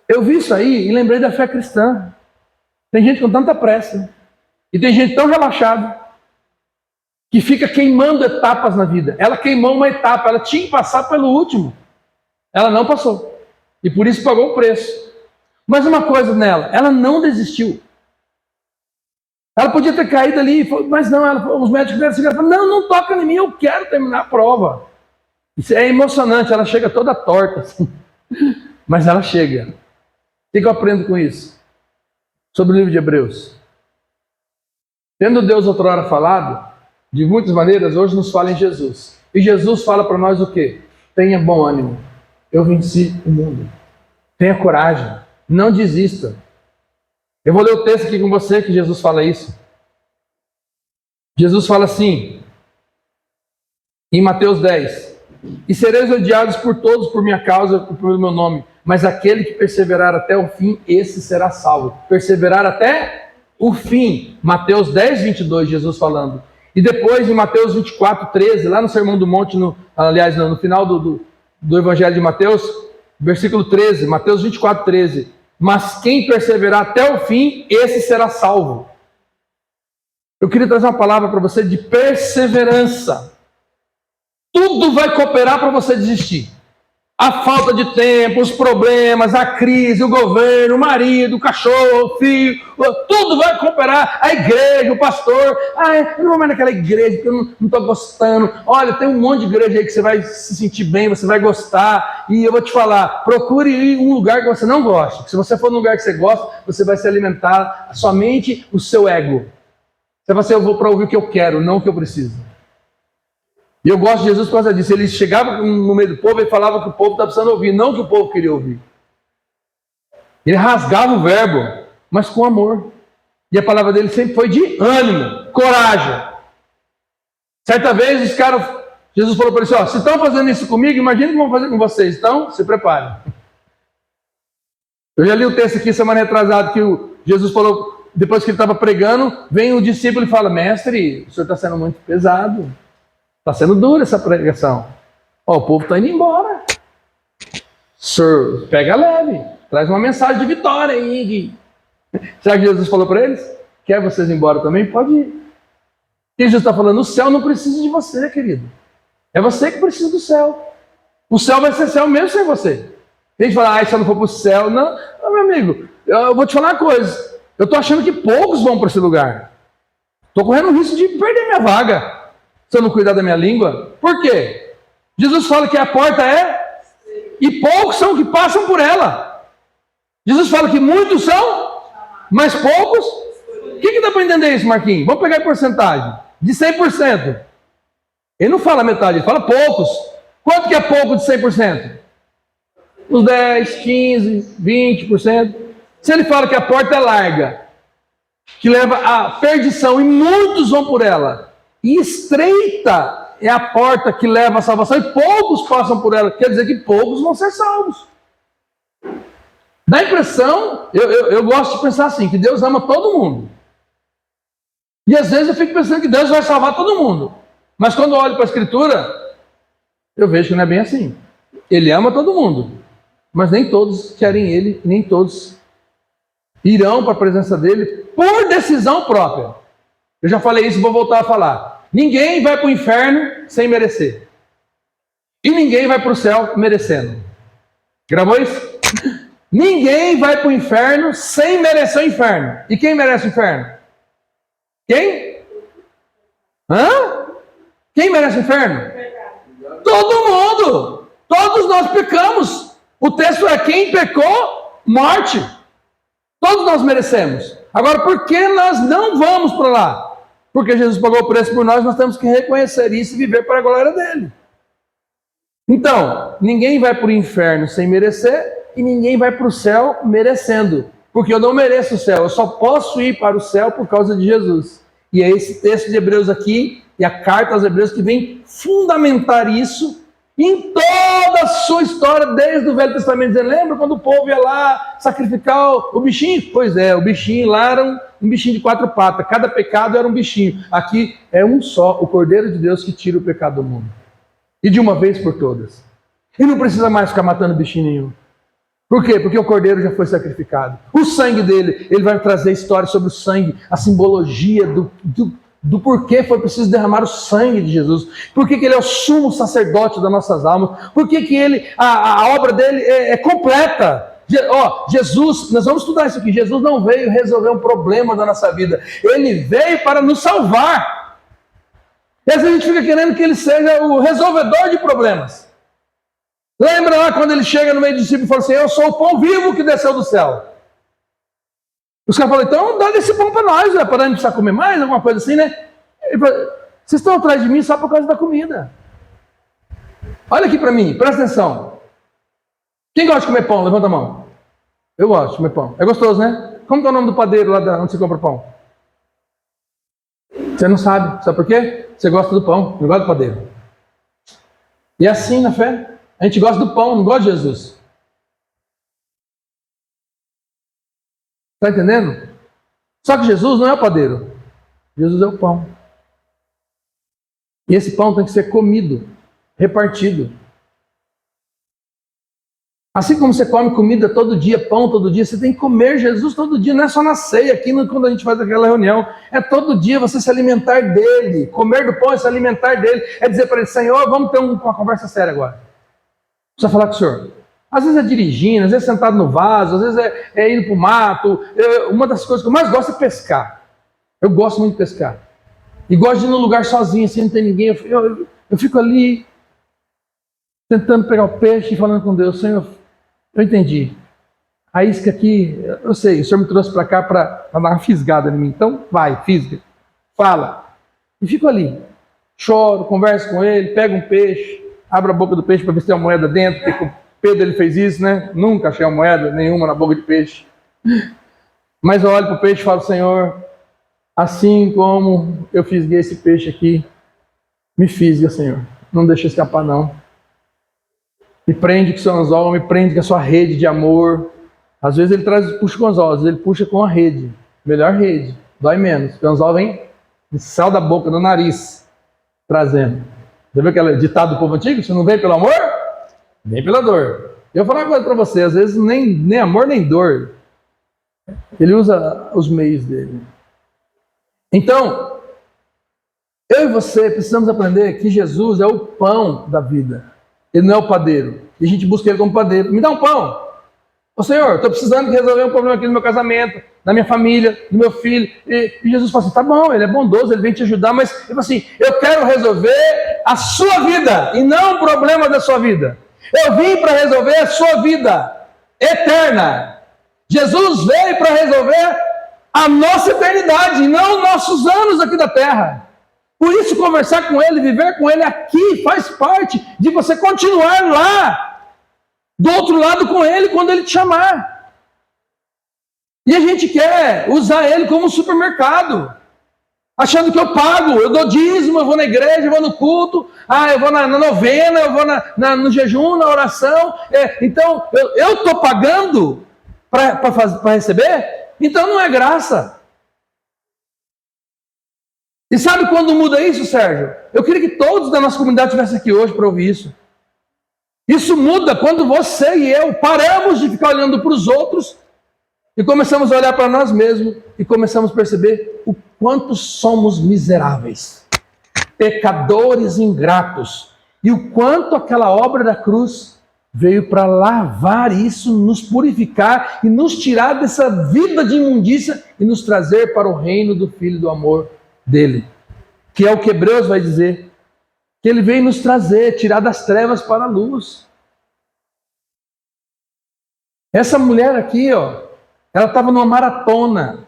Eu vi isso aí e lembrei da fé cristã. Tem gente com tanta pressa. E tem gente tão relaxada que fica queimando etapas na vida. Ela queimou uma etapa, ela tinha que passar pelo último. Ela não passou. E por isso pagou o preço. Mas uma coisa nela, ela não desistiu. Ela podia ter caído ali, mas não, os médicos vieram segurar e falaram, não toca em mim, eu quero terminar a prova. Isso é emocionante, ela chega toda torta, assim. Mas ela chega. O que eu aprendo com isso? Sobre o livro de Hebreus. Tendo Deus outrora falado, de muitas maneiras, hoje nos fala em Jesus. E Jesus fala para nós o quê? Tenha bom ânimo. Eu venci o mundo. Tenha coragem. Não desista. Eu vou ler o texto aqui com você que Jesus fala isso. Jesus fala assim, em Mateus 10. E sereis odiados por todos por minha causa, pelo meu nome. Mas aquele que perseverar até o fim, esse será salvo. Perseverar até o fim. Mateus 10, 22, Jesus falando. E depois em Mateus 24, 13, lá no Sermão do Monte, no final do Evangelho de Mateus, versículo 13, Mateus 24, 13. Mas quem perseverar até o fim, esse será salvo. Eu queria trazer uma palavra para você de perseverança. Tudo vai cooperar para você desistir. A falta de tempo, os problemas, a crise, o governo, o marido, o cachorro, o filho, tudo vai cooperar. A igreja, o pastor. Eu não vou mais naquela igreja porque eu não estou gostando. Olha, tem um monte de igreja aí que você vai se sentir bem, você vai gostar. E eu vou te falar, procure ir em um lugar que você não gosta. Se você for num lugar que você gosta, você vai se alimentar somente o seu ego. Você vai dizer, eu vou para ouvir o que eu quero, não o que eu preciso. E eu gosto de Jesus por causa disso. Ele chegava no meio do povo e falava que o povo estava precisando ouvir, não que o povo queria ouvir. Ele rasgava o verbo, mas com amor. E a palavra dele sempre foi de ânimo, coragem. Certa vez, Jesus falou para eles, se estão fazendo isso comigo, imagina o que vão fazer com vocês. Então, se preparem. Eu já li o texto aqui semana retrasada que Jesus falou, depois que ele estava pregando, vem o discípulo e fala, mestre, o senhor está sendo muito pesado. Está sendo dura essa pregação. O povo está indo embora. Senhor, pega leve. Traz uma mensagem de vitória aí. Será que Jesus falou para eles? Quer vocês ir embora também? Pode ir. E Jesus está falando, o céu não precisa de você, querido. É você que precisa do céu. O céu vai ser céu mesmo sem você. Tem gente que fala, se eu não for para o céu. Não, meu amigo, eu vou te falar uma coisa. Eu estou achando que poucos vão para esse lugar. Estou correndo o risco de perder minha vaga. Se eu não cuidar da minha língua. Por quê? Jesus fala que a porta é, e poucos são que passam por ela. Jesus fala que muitos são, mas poucos. O que dá para entender isso, Marquinhos? Vamos pegar a porcentagem. De 100%. Ele não fala metade, ele fala poucos. Quanto que é pouco de 100%? Uns 10, 15, 20%. Se ele fala que a porta é larga, que leva à perdição, e muitos vão por ela, e estreita é a porta que leva à salvação, e poucos passam por ela, quer dizer que poucos vão ser salvos. Dá a impressão, eu gosto de pensar assim, que Deus ama todo mundo. E às vezes eu fico pensando que Deus vai salvar todo mundo. Mas quando eu olho para a Escritura, eu vejo que não é bem assim. Ele ama todo mundo, mas nem todos querem Ele, nem todos irão para a presença dEle por decisão própria. Eu já falei isso, vou voltar a falar. Ninguém vai para o inferno sem merecer. E ninguém vai para o céu merecendo. Gravou isso? Ninguém vai para o inferno sem merecer o inferno. E quem merece o inferno? Quem? Quem merece o inferno? Todo mundo. Todos nós pecamos. O texto é quem pecou, morte. Todos nós merecemos. Agora, por que nós não vamos para lá? Porque Jesus pagou o preço por nós, nós temos que reconhecer isso e viver para a glória dele. Então, ninguém vai para o inferno sem merecer e ninguém vai para o céu merecendo. Porque eu não mereço o céu, eu só posso ir para o céu por causa de Jesus. E é esse texto de Hebreus aqui, e a carta aos Hebreus, que vem fundamentar isso em toda a sua história, desde o Velho Testamento. Você lembra quando o povo ia lá sacrificar o bichinho? Pois é, o bichinho lá era um bichinho de 4 patas. Cada pecado era um bichinho. Aqui é um só, o Cordeiro de Deus que tira o pecado do mundo. E de uma vez por todas. E não precisa mais ficar matando bichinho nenhum. Por quê? Porque o Cordeiro já foi sacrificado. O sangue dele, ele vai trazer história sobre o sangue, a simbologia do porquê foi preciso derramar o sangue de Jesus. Por que ele é o sumo sacerdote das nossas almas. Por que ele, a obra dele é completa. Jesus, nós vamos estudar isso aqui. Jesus não veio resolver um problema da nossa vida. Ele veio para nos salvar. E às vezes a gente fica querendo que ele seja o resolvedor de problemas. Lembra lá quando ele chega no meio dos discípulos e fala assim: eu sou o pão vivo que desceu do céu. Os caras falam: então dá desse pão para nós, para não precisar comer mais, alguma coisa assim, né? Ele fala: vocês estão atrás de mim só por causa da comida. Olha aqui para mim, presta atenção. Quem gosta de comer pão? Levanta a mão. Eu gosto de comer pão. É gostoso, né? Como que é o nome do padeiro lá onde você compra pão? Você não sabe. Sabe por quê? Você gosta do pão, não gosta do padeiro. E é assim na fé. A gente gosta do pão, não gosta de Jesus. Está entendendo? Só que Jesus não é o padeiro. Jesus é o pão. E esse pão tem que ser comido, repartido. Assim como você come comida todo dia, pão todo dia, você tem que comer Jesus todo dia. Não é só na ceia, aqui quando a gente faz aquela reunião. É todo dia você se alimentar dele. Comer do pão é se alimentar dele. É dizer para ele: Senhor, vamos ter uma conversa séria agora. Precisa falar com o senhor. Às vezes é dirigindo, às vezes é sentado no vaso, às vezes é indo para o mato. Uma das coisas que eu mais gosto é pescar. Eu gosto muito de pescar. E gosto de ir num lugar sozinho, assim, não tem ninguém. Eu fico ali, tentando pegar o peixe e falando com Deus: Senhor, eu entendi. A isca aqui, eu sei, o senhor me trouxe para cá para dar uma fisgada em mim. Então vai, fisga, fala. E fico ali, choro, converso com ele, pego um peixe, abro a boca do peixe para ver se tem uma moeda dentro, porque o Pedro ele fez isso, né? Nunca achei uma moeda nenhuma na boca de peixe. Mas eu olho para o peixe e falo: Senhor, assim como eu fisguei esse peixe aqui, me fisga, Senhor. Não deixa escapar, não. Me prende com o seu anzol, me prende com a sua rede de amor. Às vezes ele puxa com o anzol, às vezes ele puxa com a rede. Melhor rede, dói menos. Porque o anzol vem no céu da boca, do nariz, trazendo. Já viu aquele ditado do povo antigo? Se não vem pelo amor, vem pela dor. Eu vou falar uma coisa para você: às vezes nem amor nem dor. Ele usa os meios dele. Então, eu e você precisamos aprender que Jesus é o pão da vida. Ele não é o padeiro. E a gente busca ele como padeiro. Me dá um pão. Ô Senhor, estou precisando de resolver um problema aqui no meu casamento, na minha família, no meu filho. E Jesus fala assim: tá bom, ele é bondoso, ele vem te ajudar, mas ele fala assim: eu quero resolver a sua vida e não o problema da sua vida. Eu vim para resolver a sua vida eterna. Jesus veio para resolver a nossa eternidade, e não nossos anos aqui da terra. Por isso, conversar com ele, viver com ele aqui, faz parte de você continuar lá, do outro lado com ele, quando ele te chamar. E a gente quer usar ele como um supermercado, achando que eu pago, eu dou dízimo, eu vou na igreja, eu vou no culto, eu vou na novena, eu vou no jejum, na oração. Então, eu estou pagando para receber? Então não é graça. E sabe quando muda isso, Sérgio? Eu queria que todos da nossa comunidade estivessem aqui hoje para ouvir isso. Isso muda quando você e eu paramos de ficar olhando para os outros e começamos a olhar para nós mesmos e começamos a perceber o quanto somos miseráveis, pecadores ingratos, e o quanto aquela obra da cruz veio para lavar isso, nos purificar e nos tirar dessa vida de imundícia e nos trazer para o reino do Filho do amor dele, que é o que Hebreus vai dizer, que ele veio nos trazer, tirar das trevas para a luz. Essa mulher aqui, ela estava numa maratona,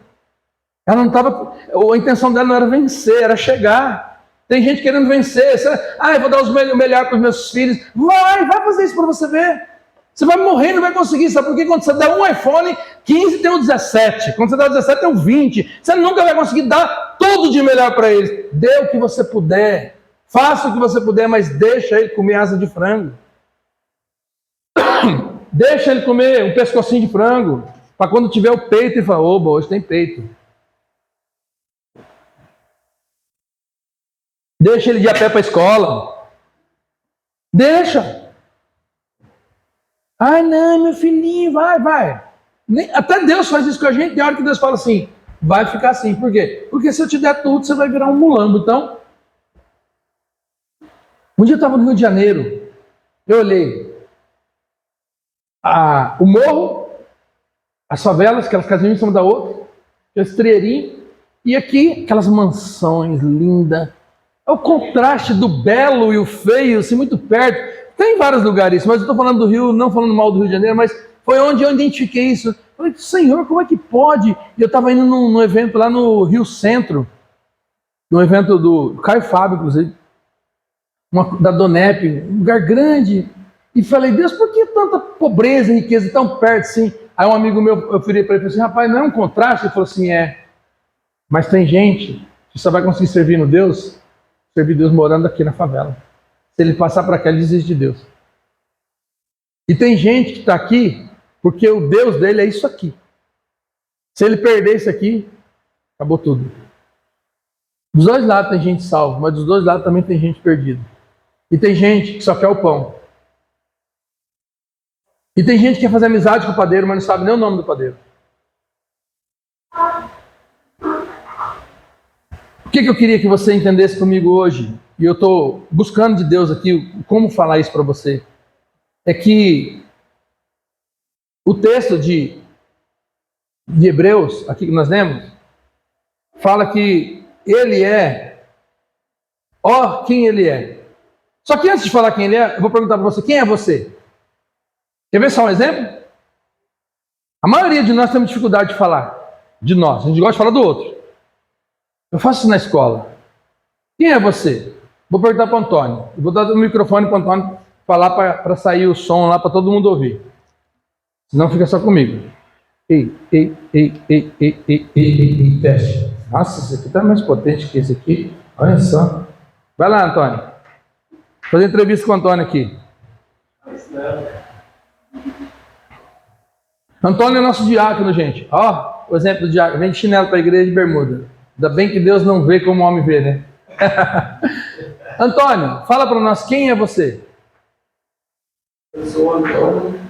ela não estava, a intenção dela não era vencer, era chegar. Tem gente querendo vencer, eu vou dar o melhor para os meus filhos. Vai fazer isso para você ver. Você vai morrer e não vai conseguir, sabe por quê? Quando você dá um iPhone 15 tem um 17, quando você dá o 17 tem um 20, você nunca vai conseguir dar tudo de melhor para eles. Dê o que você puder, faça o que você puder, mas deixa ele comer asa de frango. Deixa ele comer um pescocinho de frango, para quando tiver o peito ele falar: oba, hoje tem peito. Deixa ele de a pé para a escola. Deixa. Ai, não, meu filhinho, vai. Até Deus faz isso com a gente. Tem hora que Deus fala assim: vai ficar assim. Por quê? Porque se eu te der tudo, você vai virar um mulambo. Então, um dia eu estava no Rio de Janeiro. Eu olhei o morro As favelas, aquelas casinhas em cima da outra, aqueles trierinhos, e aqui aquelas mansões lindas. É o contraste do belo e o feio, assim, muito perto. Tem vários lugares, mas eu estou falando do Rio, não falando mal do Rio de Janeiro, mas foi onde eu identifiquei isso. Eu falei, Senhor, como é que pode? E eu estava indo num evento lá no Rio Centro, num evento do Caio Fábio, inclusive, da Donep, um lugar grande. E falei, Deus, por que tanta pobreza e riqueza tão perto assim? Aí um amigo meu, eu virei para ele e falei assim, rapaz, não é um contraste? Ele falou assim, mas tem gente que só vai conseguir servir Deus morando aqui na favela. Se ele passar para cá, ele desiste de Deus. E tem gente que está aqui porque o Deus dele é isso aqui. Se ele perder isso aqui, acabou tudo. Dos dois lados tem gente salva, mas dos dois lados também tem gente perdida. E tem gente que só quer o pão. E tem gente que quer fazer amizade com o padeiro, mas não sabe nem o nome do padeiro. O que eu queria que você entendesse comigo hoje, e eu estou buscando de Deus aqui como falar isso para você, é que o texto de Hebreus, aqui que nós lemos, fala que ele é, quem ele é. Só que antes de falar quem ele é, eu vou perguntar para você, quem é você? Quer ver só um exemplo? A maioria de nós temos dificuldade de falar de nós, a gente gosta de falar do outro. Eu faço isso na escola. Quem é você? Vou perguntar para o Antônio. Eu vou dar o microfone para o Antônio falar para sair o som lá para todo mundo ouvir. Senão fica só comigo. Ei, teste. Nossa, esse aqui está mais potente que esse aqui. Olha só. Vai lá, Antônio. Vou fazer entrevista com o Antônio aqui. Antônio é nosso diácono, gente. Ó, o exemplo do diácono. Vem de chinelo para a igreja de bermuda. Ainda bem que Deus não vê como o homem vê, né? Antônio, fala para nós, quem é você? Eu sou o Antônio,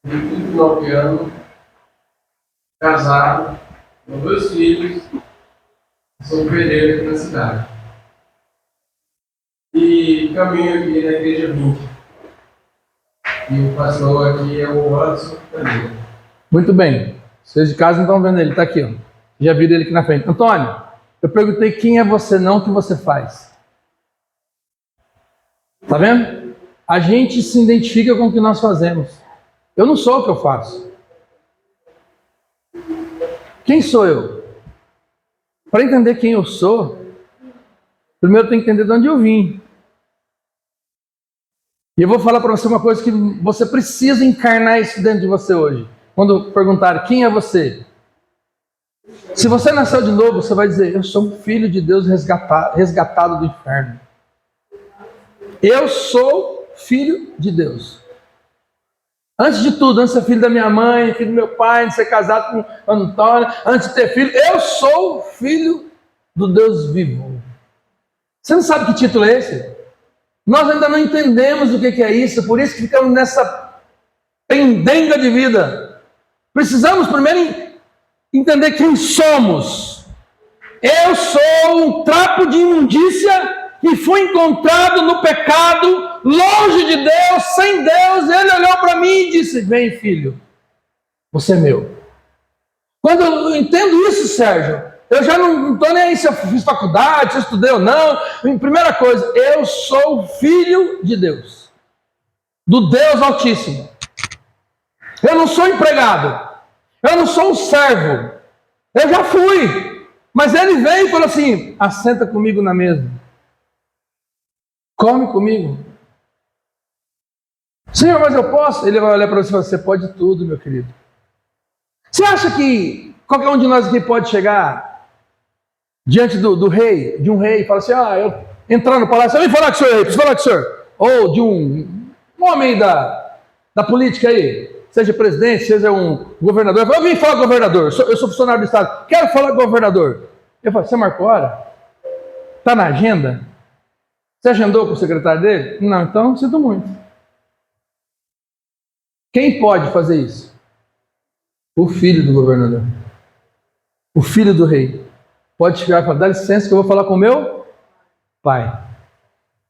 de 39 anos, casado, com 2 filhos, sou pedreiro aqui na cidade. E caminho aqui na Igreja 20. E o pastor aqui é o Anderson Caneiro. Muito bem. Vocês de casa não estão vendo ele, está aqui, ó. Já viram ele aqui na frente. Antônio, eu perguntei quem é você, não o que você faz. Tá vendo? A gente se identifica com o que nós fazemos. Eu não sou o que eu faço. Quem sou eu? Para entender quem eu sou, primeiro eu tenho que entender de onde eu vim. E eu vou falar para você uma coisa que você precisa encarnar isso dentro de você hoje. Quando perguntar quem é você? Se você nasceu de novo, você vai dizer, eu sou um filho de Deus resgatado do inferno. Eu sou filho de Deus. Antes de tudo, antes de ser filho da minha mãe, filho do meu pai, antes de ser casado com o Antônio, antes de ter filho, eu sou filho do Deus vivo. Você não sabe que título é esse? Nós ainda não entendemos o que é isso, por isso que ficamos nessa pendenga de vida. Precisamos primeiro entender quem somos. Eu sou um trapo de imundícia que foi encontrado no pecado, longe de Deus, sem Deus. Ele olhou para mim e disse, vem filho, você é meu. Quando eu entendo isso, Sérgio, eu já não estou nem aí se eu fiz faculdade, se eu estudei ou não. Primeira coisa, eu sou filho de Deus, do Deus Altíssimo. Eu não sou empregado, eu não sou um servo, eu já fui. Mas ele veio e falou assim, assenta comigo na mesa. Come comigo. Senhor, mas eu posso? Ele vai olhar para você e falar, você pode tudo, meu querido. Você acha que qualquer um de nós aqui pode chegar diante do rei, de um rei, e falar assim, eu entrar no palácio, vem falar com o senhor aí, preciso falar com o senhor. Ou de um homem da política aí, seja presidente, seja um governador, eu vim falar com o governador, eu sou funcionário do Estado, quero falar com o governador. Eu falo, você marcou hora? Está na agenda? Você agendou com o secretário dele? Não, então sinto muito. Quem pode fazer isso? O filho do governador. O filho do rei. Pode chegar e falar, dá licença que eu vou falar com o meu pai.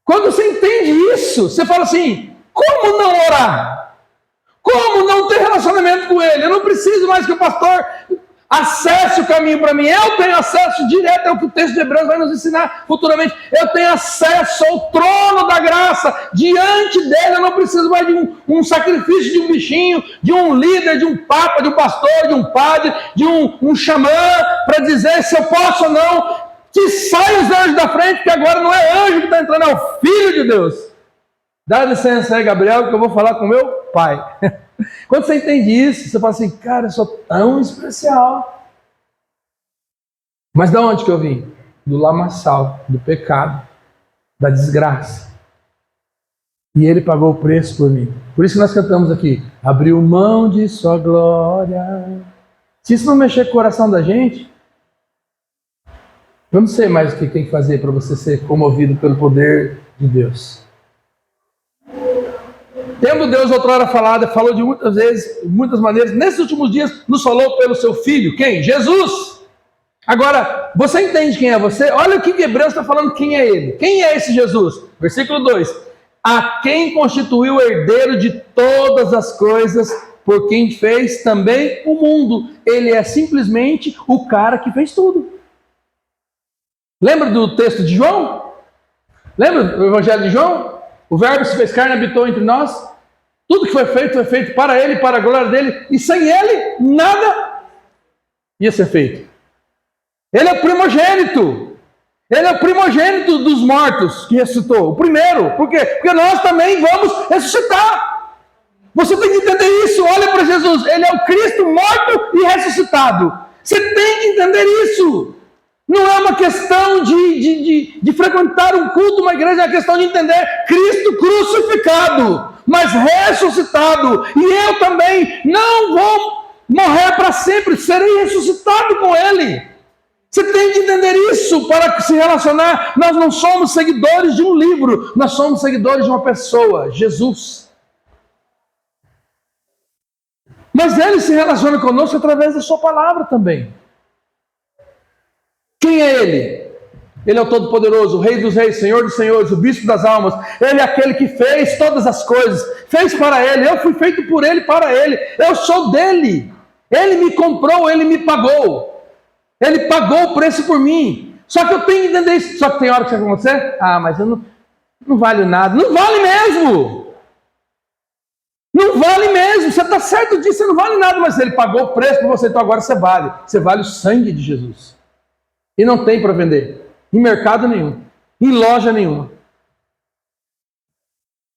Quando você entende isso, você fala assim, como não orar? Como como não ter relacionamento com Ele? Eu não preciso mais que o pastor acesse o caminho para mim. Eu tenho acesso direto, é o que o texto de Hebreus vai nos ensinar futuramente. Eu tenho acesso ao trono da graça. Diante dele eu não preciso mais de um sacrifício de um bichinho, de um líder, de um papa, de um pastor, de um padre, de um xamã, para dizer se eu posso ou não. Que saia os anjos da frente, que agora não é anjo que está entrando, é o Filho de Deus. Dá licença aí, Gabriel, que eu vou falar com meu pai. Quando você entende isso, você fala assim, cara, eu sou tão especial. Mas de onde que eu vim? Do lamaçal, do pecado, da desgraça. E ele pagou o preço por mim. Por isso que nós cantamos aqui, abriu mão de sua glória. Se isso não mexer com o coração da gente, eu não sei mais o que tem que fazer para você ser comovido pelo poder de Deus. Tendo Deus outrora falado, falou de muitas vezes, de muitas maneiras, nesses últimos dias nos falou pelo seu Filho. Quem? Jesus! Agora, você entende quem é você? Olha o que Hebreus está falando, quem é ele. Quem é esse Jesus? Versículo 2. A quem constituiu o herdeiro de todas as coisas, por quem fez também o mundo. Ele é simplesmente o cara que fez tudo. Lembra do texto de João? Lembra do Evangelho de João? O Verbo se fez carne e habitou entre nós. Tudo que foi feito para Ele, para a glória dEle. E sem Ele, nada ia ser feito. Ele é o primogênito. Ele é o primogênito dos mortos que ressuscitou. O primeiro. Por quê? Porque nós também vamos ressuscitar. Você tem que entender isso. Olha para Jesus. Ele é o Cristo morto e ressuscitado. Você tem que entender isso. Não é uma questão de frequentar um culto, uma igreja, é uma questão de entender Cristo crucificado, mas ressuscitado. E eu também não vou morrer para sempre, serei ressuscitado com Ele. Você tem que entender isso para se relacionar. Nós não somos seguidores de um livro, nós somos seguidores de uma pessoa, Jesus. Mas Ele se relaciona conosco através da sua palavra também. Quem é Ele? Ele é o Todo-Poderoso, o Rei dos Reis, Senhor dos Senhores, o Bispo das Almas. Ele é aquele que fez todas as coisas, fez para Ele, eu fui feito por Ele, para Ele. Eu sou dEle. Ele me comprou, Ele me pagou. Ele pagou o preço por mim. Só que eu tenho que entender isso. Só que tem hora que você vai com você, mas eu não vale nada. Não vale mesmo. Não vale mesmo. Você está certo disso, você não vale nada, mas Ele pagou o preço por você, então agora você vale. Você vale o sangue de Jesus. E não tem para vender. Em mercado nenhum. Em loja nenhuma.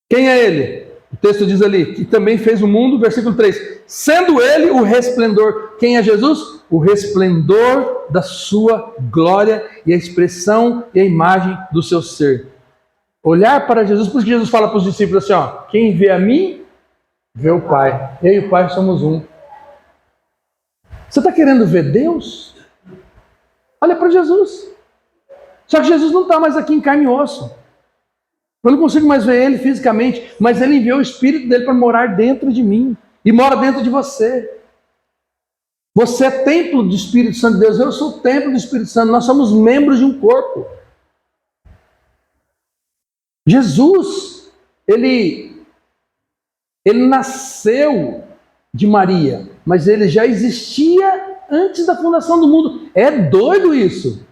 Quem é Ele? O texto diz ali, que também fez o mundo, versículo 3. Sendo Ele o resplendor. Quem é Jesus? O resplendor da sua glória e a expressão e a imagem do seu ser. Olhar para Jesus, por isso que Jesus fala para os discípulos assim, quem vê a mim, vê o Pai. Eu e o Pai somos um. Você está querendo ver Deus? Olha para Jesus. Só que Jesus não está mais aqui em carne e osso. Eu não consigo mais ver Ele fisicamente, mas Ele enviou o Espírito dEle para morar dentro de mim. E mora dentro de você. Você é templo do Espírito Santo de Deus. Eu sou o templo do Espírito Santo. Nós somos membros de um corpo. Jesus, Ele nasceu de Maria, mas Ele já existia antes da fundação do mundo. É doido isso.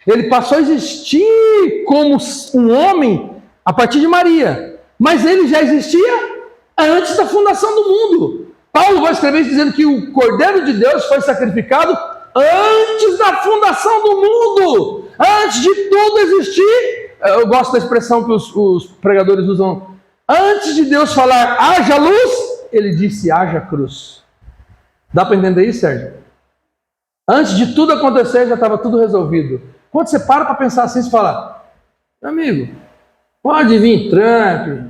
Ele passou a existir como um homem a partir de Maria. Mas ele já existia antes da fundação do mundo. Paulo vai escrever dizendo que o Cordeiro de Deus foi sacrificado antes da fundação do mundo. Antes de tudo existir. Eu gosto da expressão que os pregadores usam. Antes de Deus falar, haja luz, ele disse, haja cruz. Dá para entender isso, Sérgio? Antes de tudo acontecer, já estava tudo resolvido. Quando você para pensar assim, você fala, meu amigo, pode vir Trump,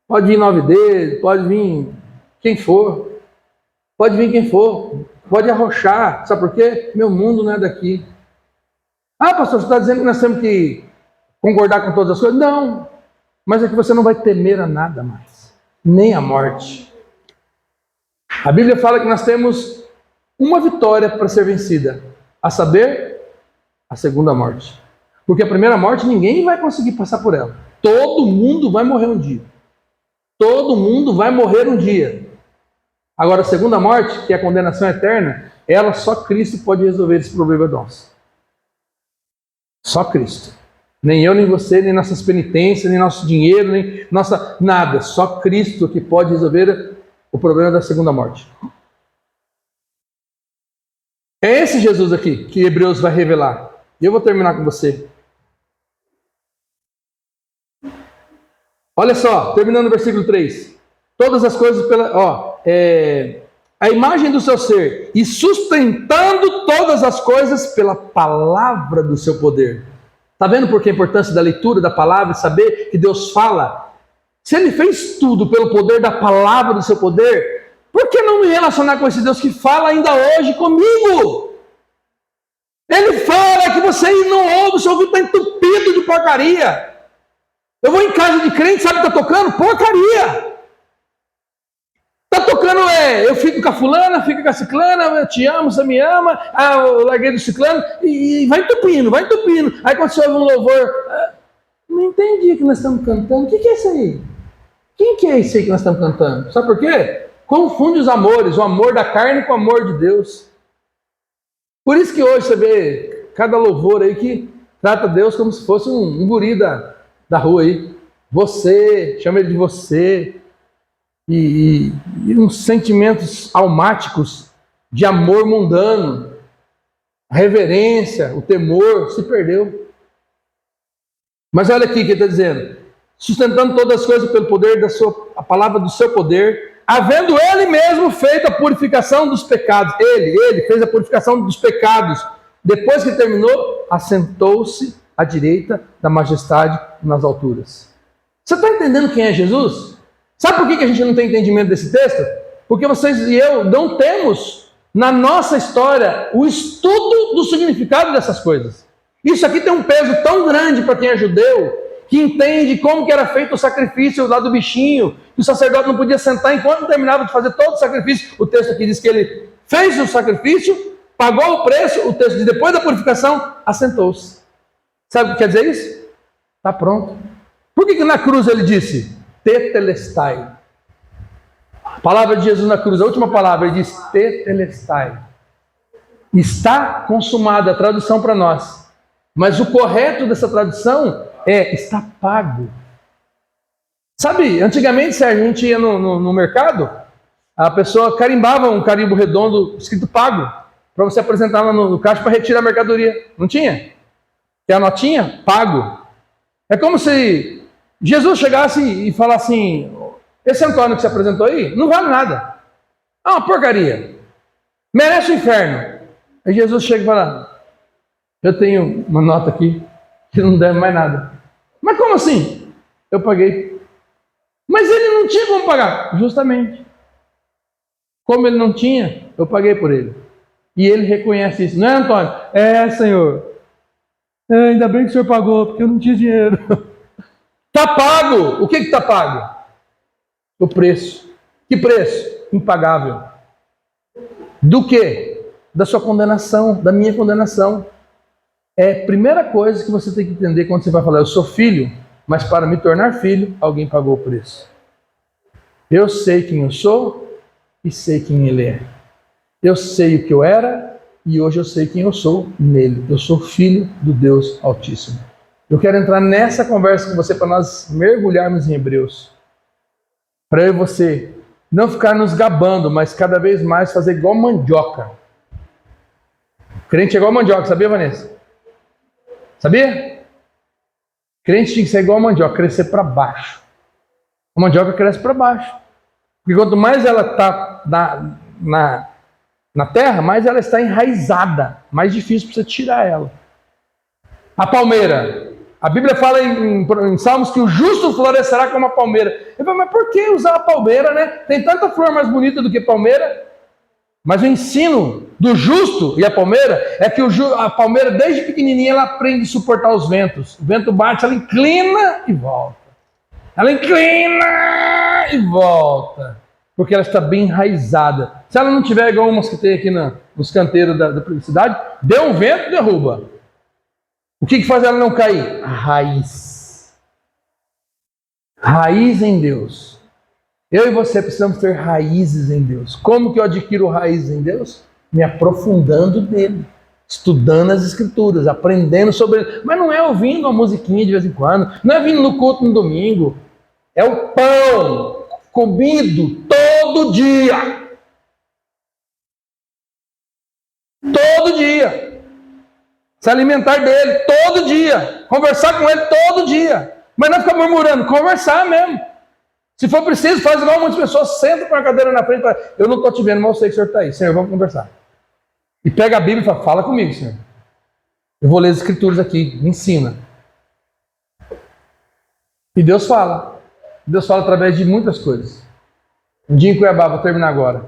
pode vir Nove Dedos, pode vir quem for, pode arrochar, sabe por quê? Meu mundo não é daqui. Pastor, você está dizendo que nós temos que concordar com todas as coisas? Não, mas é que você não vai temer a nada mais, nem a morte. A Bíblia fala que nós temos uma vitória para ser vencida, a saber, a segunda morte. Porque a primeira morte ninguém vai conseguir passar por ela. Todo mundo vai morrer um dia. Todo mundo vai morrer um dia. Agora, a segunda morte, que é a condenação eterna, ela só Cristo pode resolver esse problema nosso. Só Cristo. Nem eu, nem você, nem nossas penitências, nem nosso dinheiro, nem nossa... nada. Só Cristo que pode resolver o problema da segunda morte. É esse Jesus aqui que Hebreus vai revelar. E eu vou terminar com você. Olha só, terminando o versículo 3. Todas as coisas pela... a imagem do seu ser e sustentando todas as coisas pela palavra do seu poder. Está vendo por que a importância da leitura da palavra e saber que Deus fala? Se Ele fez tudo pelo poder da palavra do seu poder, por que não me relacionar com esse Deus que fala ainda hoje comigo? Ele fala que você não ouve, o seu ouvido está entupido de porcaria. Eu vou em casa de crente, sabe o que está tocando? Porcaria! Está tocando, eu fico com a fulana, fico com a ciclana, eu te amo, você me ama, eu larguei do ciclano, e vai entupindo, vai entupindo. Aí quando você ouve um louvor, não entendi o que nós estamos cantando, o que é isso aí? Quem que é isso aí que nós estamos cantando? Sabe por quê? Confunde os amores, o amor da carne com o amor de Deus. Por isso que hoje você vê cada louvor aí que trata Deus como se fosse um guri da rua aí. Você, chama ele de você. E uns sentimentos almáticos de amor mundano, a reverência, o temor, se perdeu. Mas olha aqui o que ele está dizendo. Sustentando todas as coisas pelo poder a palavra do seu poder, havendo ele mesmo feito a purificação dos pecados. Ele fez a purificação dos pecados. Depois que terminou, assentou-se à direita da majestade nas alturas. Você está entendendo quem é Jesus? Sabe por que a gente não tem entendimento desse texto? Porque vocês e eu não temos na nossa história o estudo do significado dessas coisas. Isso aqui tem um peso tão grande para quem é judeu, que entende como que era feito o sacrifício lá do bichinho, que o sacerdote não podia sentar enquanto não terminava de fazer todo o sacrifício. O texto aqui diz que ele fez o sacrifício, pagou o preço, o texto diz depois da purificação, assentou-se. Sabe o que quer dizer isso? Está pronto. Por que na cruz ele disse tetelestai? A palavra de Jesus na cruz, a última palavra, ele diz tetelestai. Está consumada, a tradução para nós. Mas o correto dessa tradução é está pago. Sabe, antigamente se a gente ia no mercado, a pessoa carimbava um carimbo redondo escrito pago, para você apresentar lá no caixa para retirar a mercadoria. Não tinha? Que a notinha, pago. É como se Jesus chegasse e falasse assim, esse Antônio que se apresentou aí, não vale nada. É uma porcaria. Merece o inferno. Aí Jesus chega e fala, eu tenho uma nota aqui que não deve mais nada. Mas como assim? Eu paguei. Mas ele não tinha como pagar. Justamente. Como ele não tinha, eu paguei por ele. E ele reconhece isso. Não é, Antônio? É, Senhor. Ainda bem que o Senhor pagou, porque eu não tinha dinheiro. Está pago. O que está pago? O preço. Que preço? Impagável. Do quê? Da sua condenação, da minha condenação. É a primeira coisa que você tem que entender quando você vai falar, eu sou filho, mas para me tornar filho, alguém pagou o preço. Eu sei quem eu sou e sei quem ele é. Eu sei o que eu era e hoje eu sei quem eu sou nele. Eu sou filho do Deus Altíssimo. Eu quero entrar nessa conversa com você para nós mergulharmos em Hebreus. Para eu e você não ficar nos gabando, mas cada vez mais fazer igual mandioca. Crente é igual mandioca, sabia, Vanessa? Sabia? Crente tinha que ser igual a mandioca, crescer para baixo. A mandioca cresce para baixo. Porque quanto mais ela está na terra, mais ela está enraizada. Mais difícil para você tirar ela. A palmeira. A Bíblia fala em Salmos que o justo florescerá como a palmeira. Eu falo, mas por que usar a palmeira, né? Tem tanta flor mais bonita do que palmeira. Mas o ensino do justo e a palmeira é que a palmeira, desde pequenininha, ela aprende a suportar os ventos. O vento bate, ela inclina e volta. Ela inclina e volta. Porque ela está bem enraizada. Se ela não tiver igual umas que tem aqui nos canteiros da cidade, deu um vento, derruba. O que faz ela não cair? A raiz. Raiz em Deus. Eu e você precisamos ter raízes em Deus. Como que eu adquiro raízes em Deus? Me aprofundando nele, estudando as Escrituras, aprendendo sobre ele. Mas não é ouvindo uma musiquinha de vez em quando, não é vindo no culto no domingo. É o pão comido todo dia. Todo dia. Se alimentar dele todo dia. Conversar com ele todo dia. Mas não ficar murmurando, conversar mesmo. Se for preciso, faz igual muitas pessoas, sentam com a cadeira na frente e falam, eu não estou te vendo, mas eu sei que o senhor está aí. Senhor, vamos conversar. E pega a Bíblia e fala, fala comigo, Senhor. Eu vou ler as Escrituras aqui, me ensina. E Deus fala. Deus fala através de muitas coisas. Um dia em Cuiabá, vou terminar agora.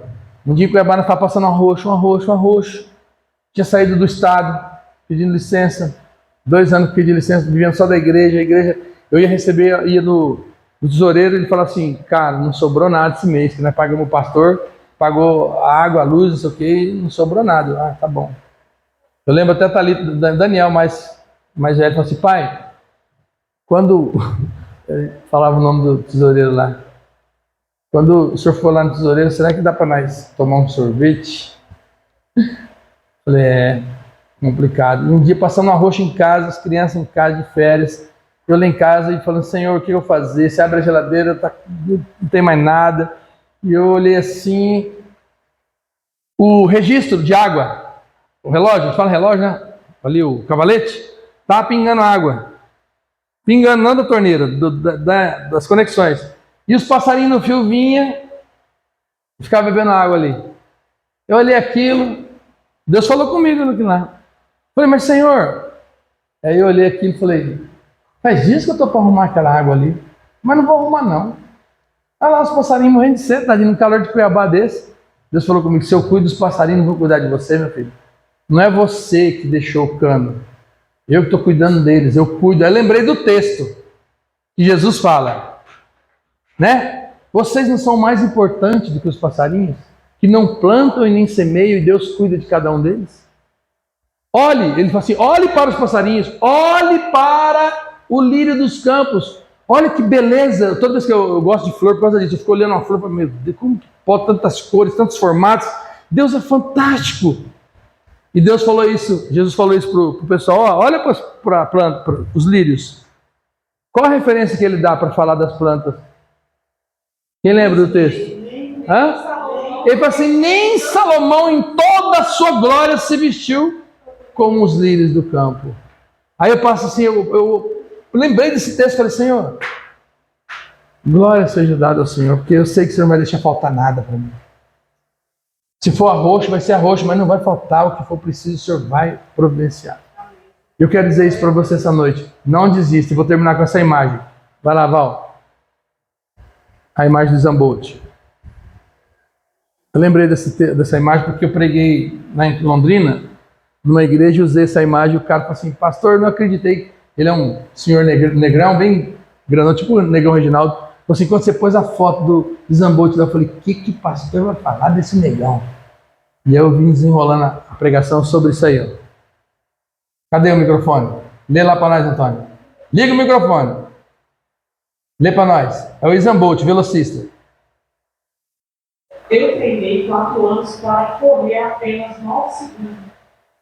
Um dia em Cuiabá, nós estávamos passando um arroxo. Tinha saído do estado, pedindo licença. 2 anos que pedi licença, vivendo só da igreja. A igreja, eu ia receber, ia no tesoureiro, ele falou assim, cara, não sobrou nada esse mês, que nós pagamos o pastor, pagou a água, a luz, não sei o que, não sobrou nada. Ah, tá bom. Eu lembro até Daniel, mais velho, falou assim, pai, quando... Ele falava o nome do tesoureiro lá. Quando o senhor for lá no tesoureiro, será que dá para nós tomar um sorvete? Falei, é complicado. Um dia passando um arroxo em casa, as crianças em casa de férias, eu lá em casa e falando, Senhor, o que eu vou fazer? Você abre a geladeira, não tem mais nada. E eu olhei assim, o registro de água, o relógio, a gente fala relógio, né? Ali o cavalete, estava pingando água. Pingando não da torneira, das conexões. E os passarinhos no fio vinham e ficavam bebendo água ali. Eu olhei aquilo, Deus falou comigo no lá. Falei, mas Senhor, aí eu olhei aquilo e falei, faz dias que eu estou para arrumar aquela água ali, mas não vou arrumar não. Olha lá os passarinhos morrendo de sede, tadinho, no calor de Cuiabá desse. Deus falou comigo, se eu cuido dos passarinhos, não vou cuidar de você, meu filho. Não é você que deixou o cano. Eu que estou cuidando deles, eu cuido. Eu lembrei do texto que Jesus fala, né? Vocês não são mais importantes do que os passarinhos, que não plantam e nem semeiam e Deus cuida de cada um deles? Olhe, ele fala assim, olhe para os passarinhos, olhe para o lírio dos campos. Olha que beleza. Toda vez que eu gosto de flor, por causa disso, eu fico olhando uma flor e falo, meu Deus, como que pode tantas cores, tantos formatos? Deus é fantástico. E Deus falou isso, Jesus falou isso para o pessoal, ó, olha para a planta, para os lírios. Qual a referência que ele dá para falar das plantas? Quem lembra do texto? Hã? Ele fala assim, nem Salomão em toda a sua glória se vestiu como os lírios do campo. Aí eu passo assim, eu lembrei desse texto e falei, Senhor, glória seja dada ao Senhor, porque eu sei que o Senhor não vai deixar faltar nada para mim. Se for arroxo, vai ser arroxo, mas não vai faltar o que for preciso, o Senhor vai providenciar. Eu quero dizer isso para você essa noite. Não desista. Vou terminar com essa imagem. Vai lá, Val. A imagem do Zambolt. Eu lembrei dessa imagem porque eu preguei lá em Londrina, numa igreja, e usei essa imagem. O cara falou assim, pastor, não acreditei. Ele é um senhor negrão, bem grandão, tipo o Negão Reginaldo. Falou assim, quando você pôs a foto do Zambolt, eu falei, o que pastor vai falar desse negão? E eu vim desenrolando a pregação sobre isso aí. Ó. Cadê o microfone? Lê lá para nós, Antônio. Liga o microfone. Lê para nós. É o Zambolt, velocista. Eu treinei 4 anos para correr apenas 9 segundos.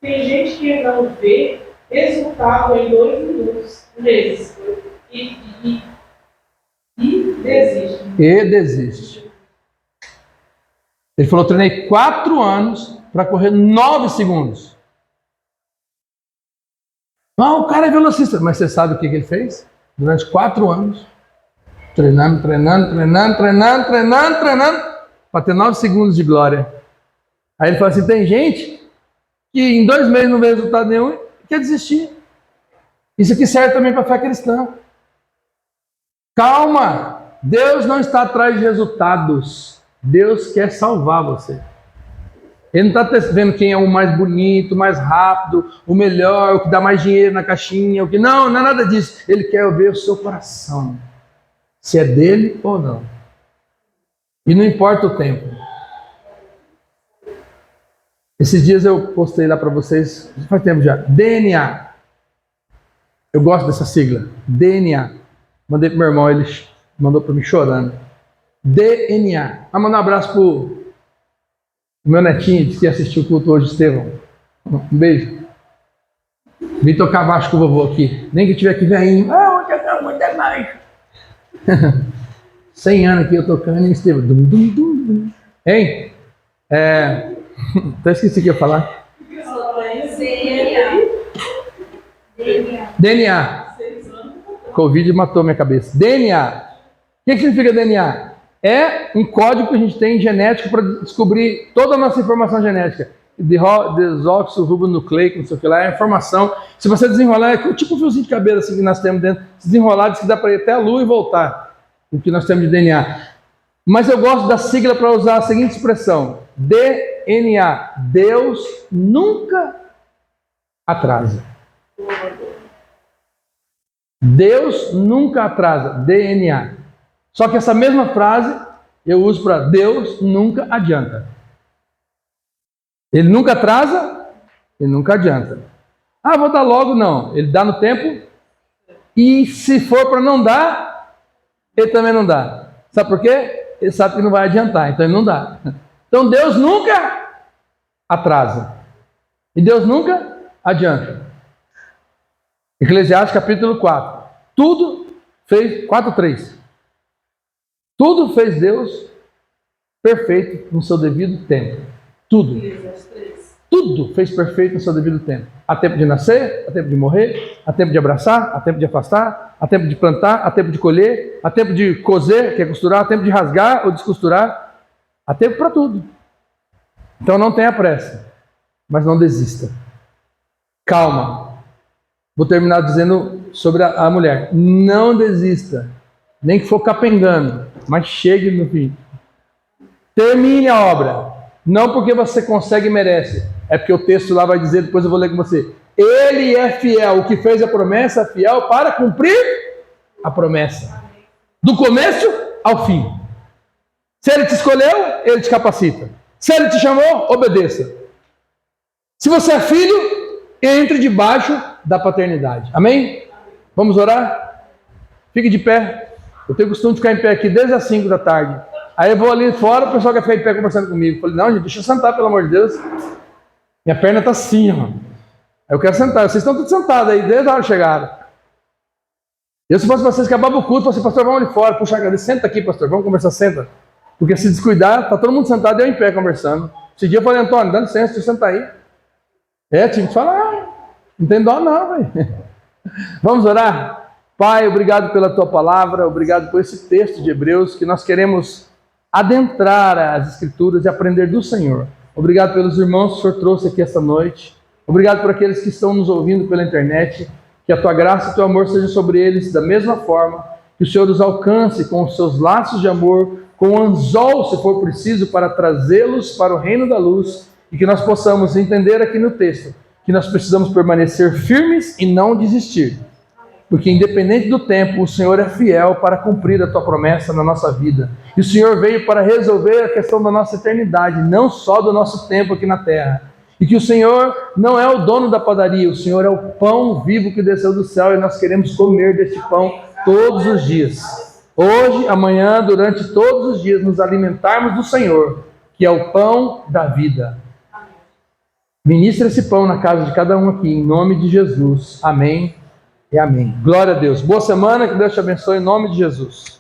Tem gente que não vê resultado em 2 minutos, meses. E desiste. E desiste. Ele falou, treinei 4 anos para correr 9 segundos. Não, o cara é velocista. Mas você sabe o que ele fez? Durante 4 anos, treinando, para ter 9 segundos de glória. Aí ele fala assim, tem gente que em 2 meses não vê resultado nenhum e quer desistir. Isso aqui serve também para a fé cristã. Calma, Deus não está atrás de resultados. Deus quer salvar você. Ele não está vendo quem é o mais bonito, o mais rápido, o melhor, o que dá mais dinheiro na caixinha. O que... Não é nada disso. Ele quer ver o seu coração. Se é dele ou não. E não importa o tempo. Esses dias eu postei lá para vocês, faz tempo já, DNA. Eu gosto dessa sigla, DNA. Mandei para meu irmão, ele mandou para mim chorando. DNA. Vou mandar um abraço pro meu netinho que assistiu o culto hoje, Estevão. Um beijo. Vim tocar baixo com o vovô aqui. Nem que tiver que velhinho. Ah, onde é que eu vou ter mais? 100 anos aqui eu tocando e Estevão. Dum, dum, dum, dum. Hein? Até esqueci o que eu ia falar. DNA. Covid matou minha cabeça. DNA. O que significa DNA? É um código que a gente tem genético para descobrir toda a nossa informação genética. Desoxirribonucleico, não sei o que lá, é informação. Se você desenrolar, é tipo um fiozinho de cabelo assim que nós temos dentro. Se desenrolar, diz que dá para ir até a lua e voltar. O que nós temos de DNA. Mas eu gosto da sigla para usar a seguinte expressão: DNA. Deus nunca atrasa. Deus nunca atrasa. DNA. Só que essa mesma frase eu uso para Deus nunca adianta. Ele nunca atrasa, ele nunca adianta. Ah, vou dar logo, não. Ele dá no tempo. E se for para não dar, ele também não dá. Sabe por quê? Ele sabe que não vai adiantar, então ele não dá. Então Deus nunca atrasa. E Deus nunca adianta. Eclesiastes capítulo 4. Tudo fez, 4:3. Tudo fez Deus perfeito no seu devido tempo. Tudo. Tudo fez perfeito no seu devido tempo. Há tempo de nascer, há tempo de morrer, há tempo de abraçar, há tempo de afastar, há tempo de plantar, há tempo de colher, há tempo de coser, que é costurar, há tempo de rasgar ou descosturar. Há tempo para tudo. Então não tenha pressa, mas não desista. Calma. Vou terminar dizendo sobre a mulher. Não desista. Nem que for capengando, mas chegue no fim. Termine a obra. Não porque você consegue e merece. É porque o texto lá vai dizer, depois eu vou ler com você. Ele é fiel. O que fez a promessa é fiel para cumprir a promessa. Do começo ao fim. Se ele te escolheu, ele te capacita. Se ele te chamou, obedeça. Se você é filho, entre debaixo da paternidade. Amém? Vamos orar? Fique de pé. Eu tenho o costume de ficar em pé aqui desde as 5 da tarde. Aí eu vou ali fora, o pessoal quer ficar em pé conversando comigo. Eu falei, não, gente, deixa eu sentar, pelo amor de Deus. Minha perna está assim, ó. Aí eu quero sentar. Vocês estão todos sentados aí, desde a hora que chegaram. Eu, se fosse vocês, acabava o culto, falei, pastor, vamos ali fora. Puxa, senta aqui, pastor, vamos conversar, senta. Porque se descuidar, tá todo mundo sentado e eu em pé conversando. Esse dia eu falei, Antônio, dá licença, deixa eu sentar aí. Tinha que falar, não tem dó não, velho. Vamos orar? Pai, obrigado pela tua palavra, obrigado por esse texto de Hebreus, que nós queremos adentrar as Escrituras e aprender do Senhor. Obrigado pelos irmãos que o Senhor trouxe aqui esta noite. Obrigado por aqueles que estão nos ouvindo pela internet. Que a tua graça e o teu amor sejam sobre eles da mesma forma. Que o Senhor os alcance com os seus laços de amor, com o anzol, se for preciso, para trazê-los para o reino da luz. E que nós possamos entender aqui no texto que nós precisamos permanecer firmes e não desistir. Porque independente do tempo, o Senhor é fiel para cumprir a tua promessa na nossa vida. E o Senhor veio para resolver a questão da nossa eternidade, não só do nosso tempo aqui na terra. E que o Senhor não é o dono da padaria, o Senhor é o pão vivo que desceu do céu e nós queremos comer deste pão todos os dias. Hoje, amanhã, durante todos os dias, nos alimentarmos do Senhor, que é o pão da vida. Ministra esse pão na casa de cada um aqui, em nome de Jesus. Amém e amém. Glória a Deus. Boa semana, que Deus te abençoe em nome de Jesus.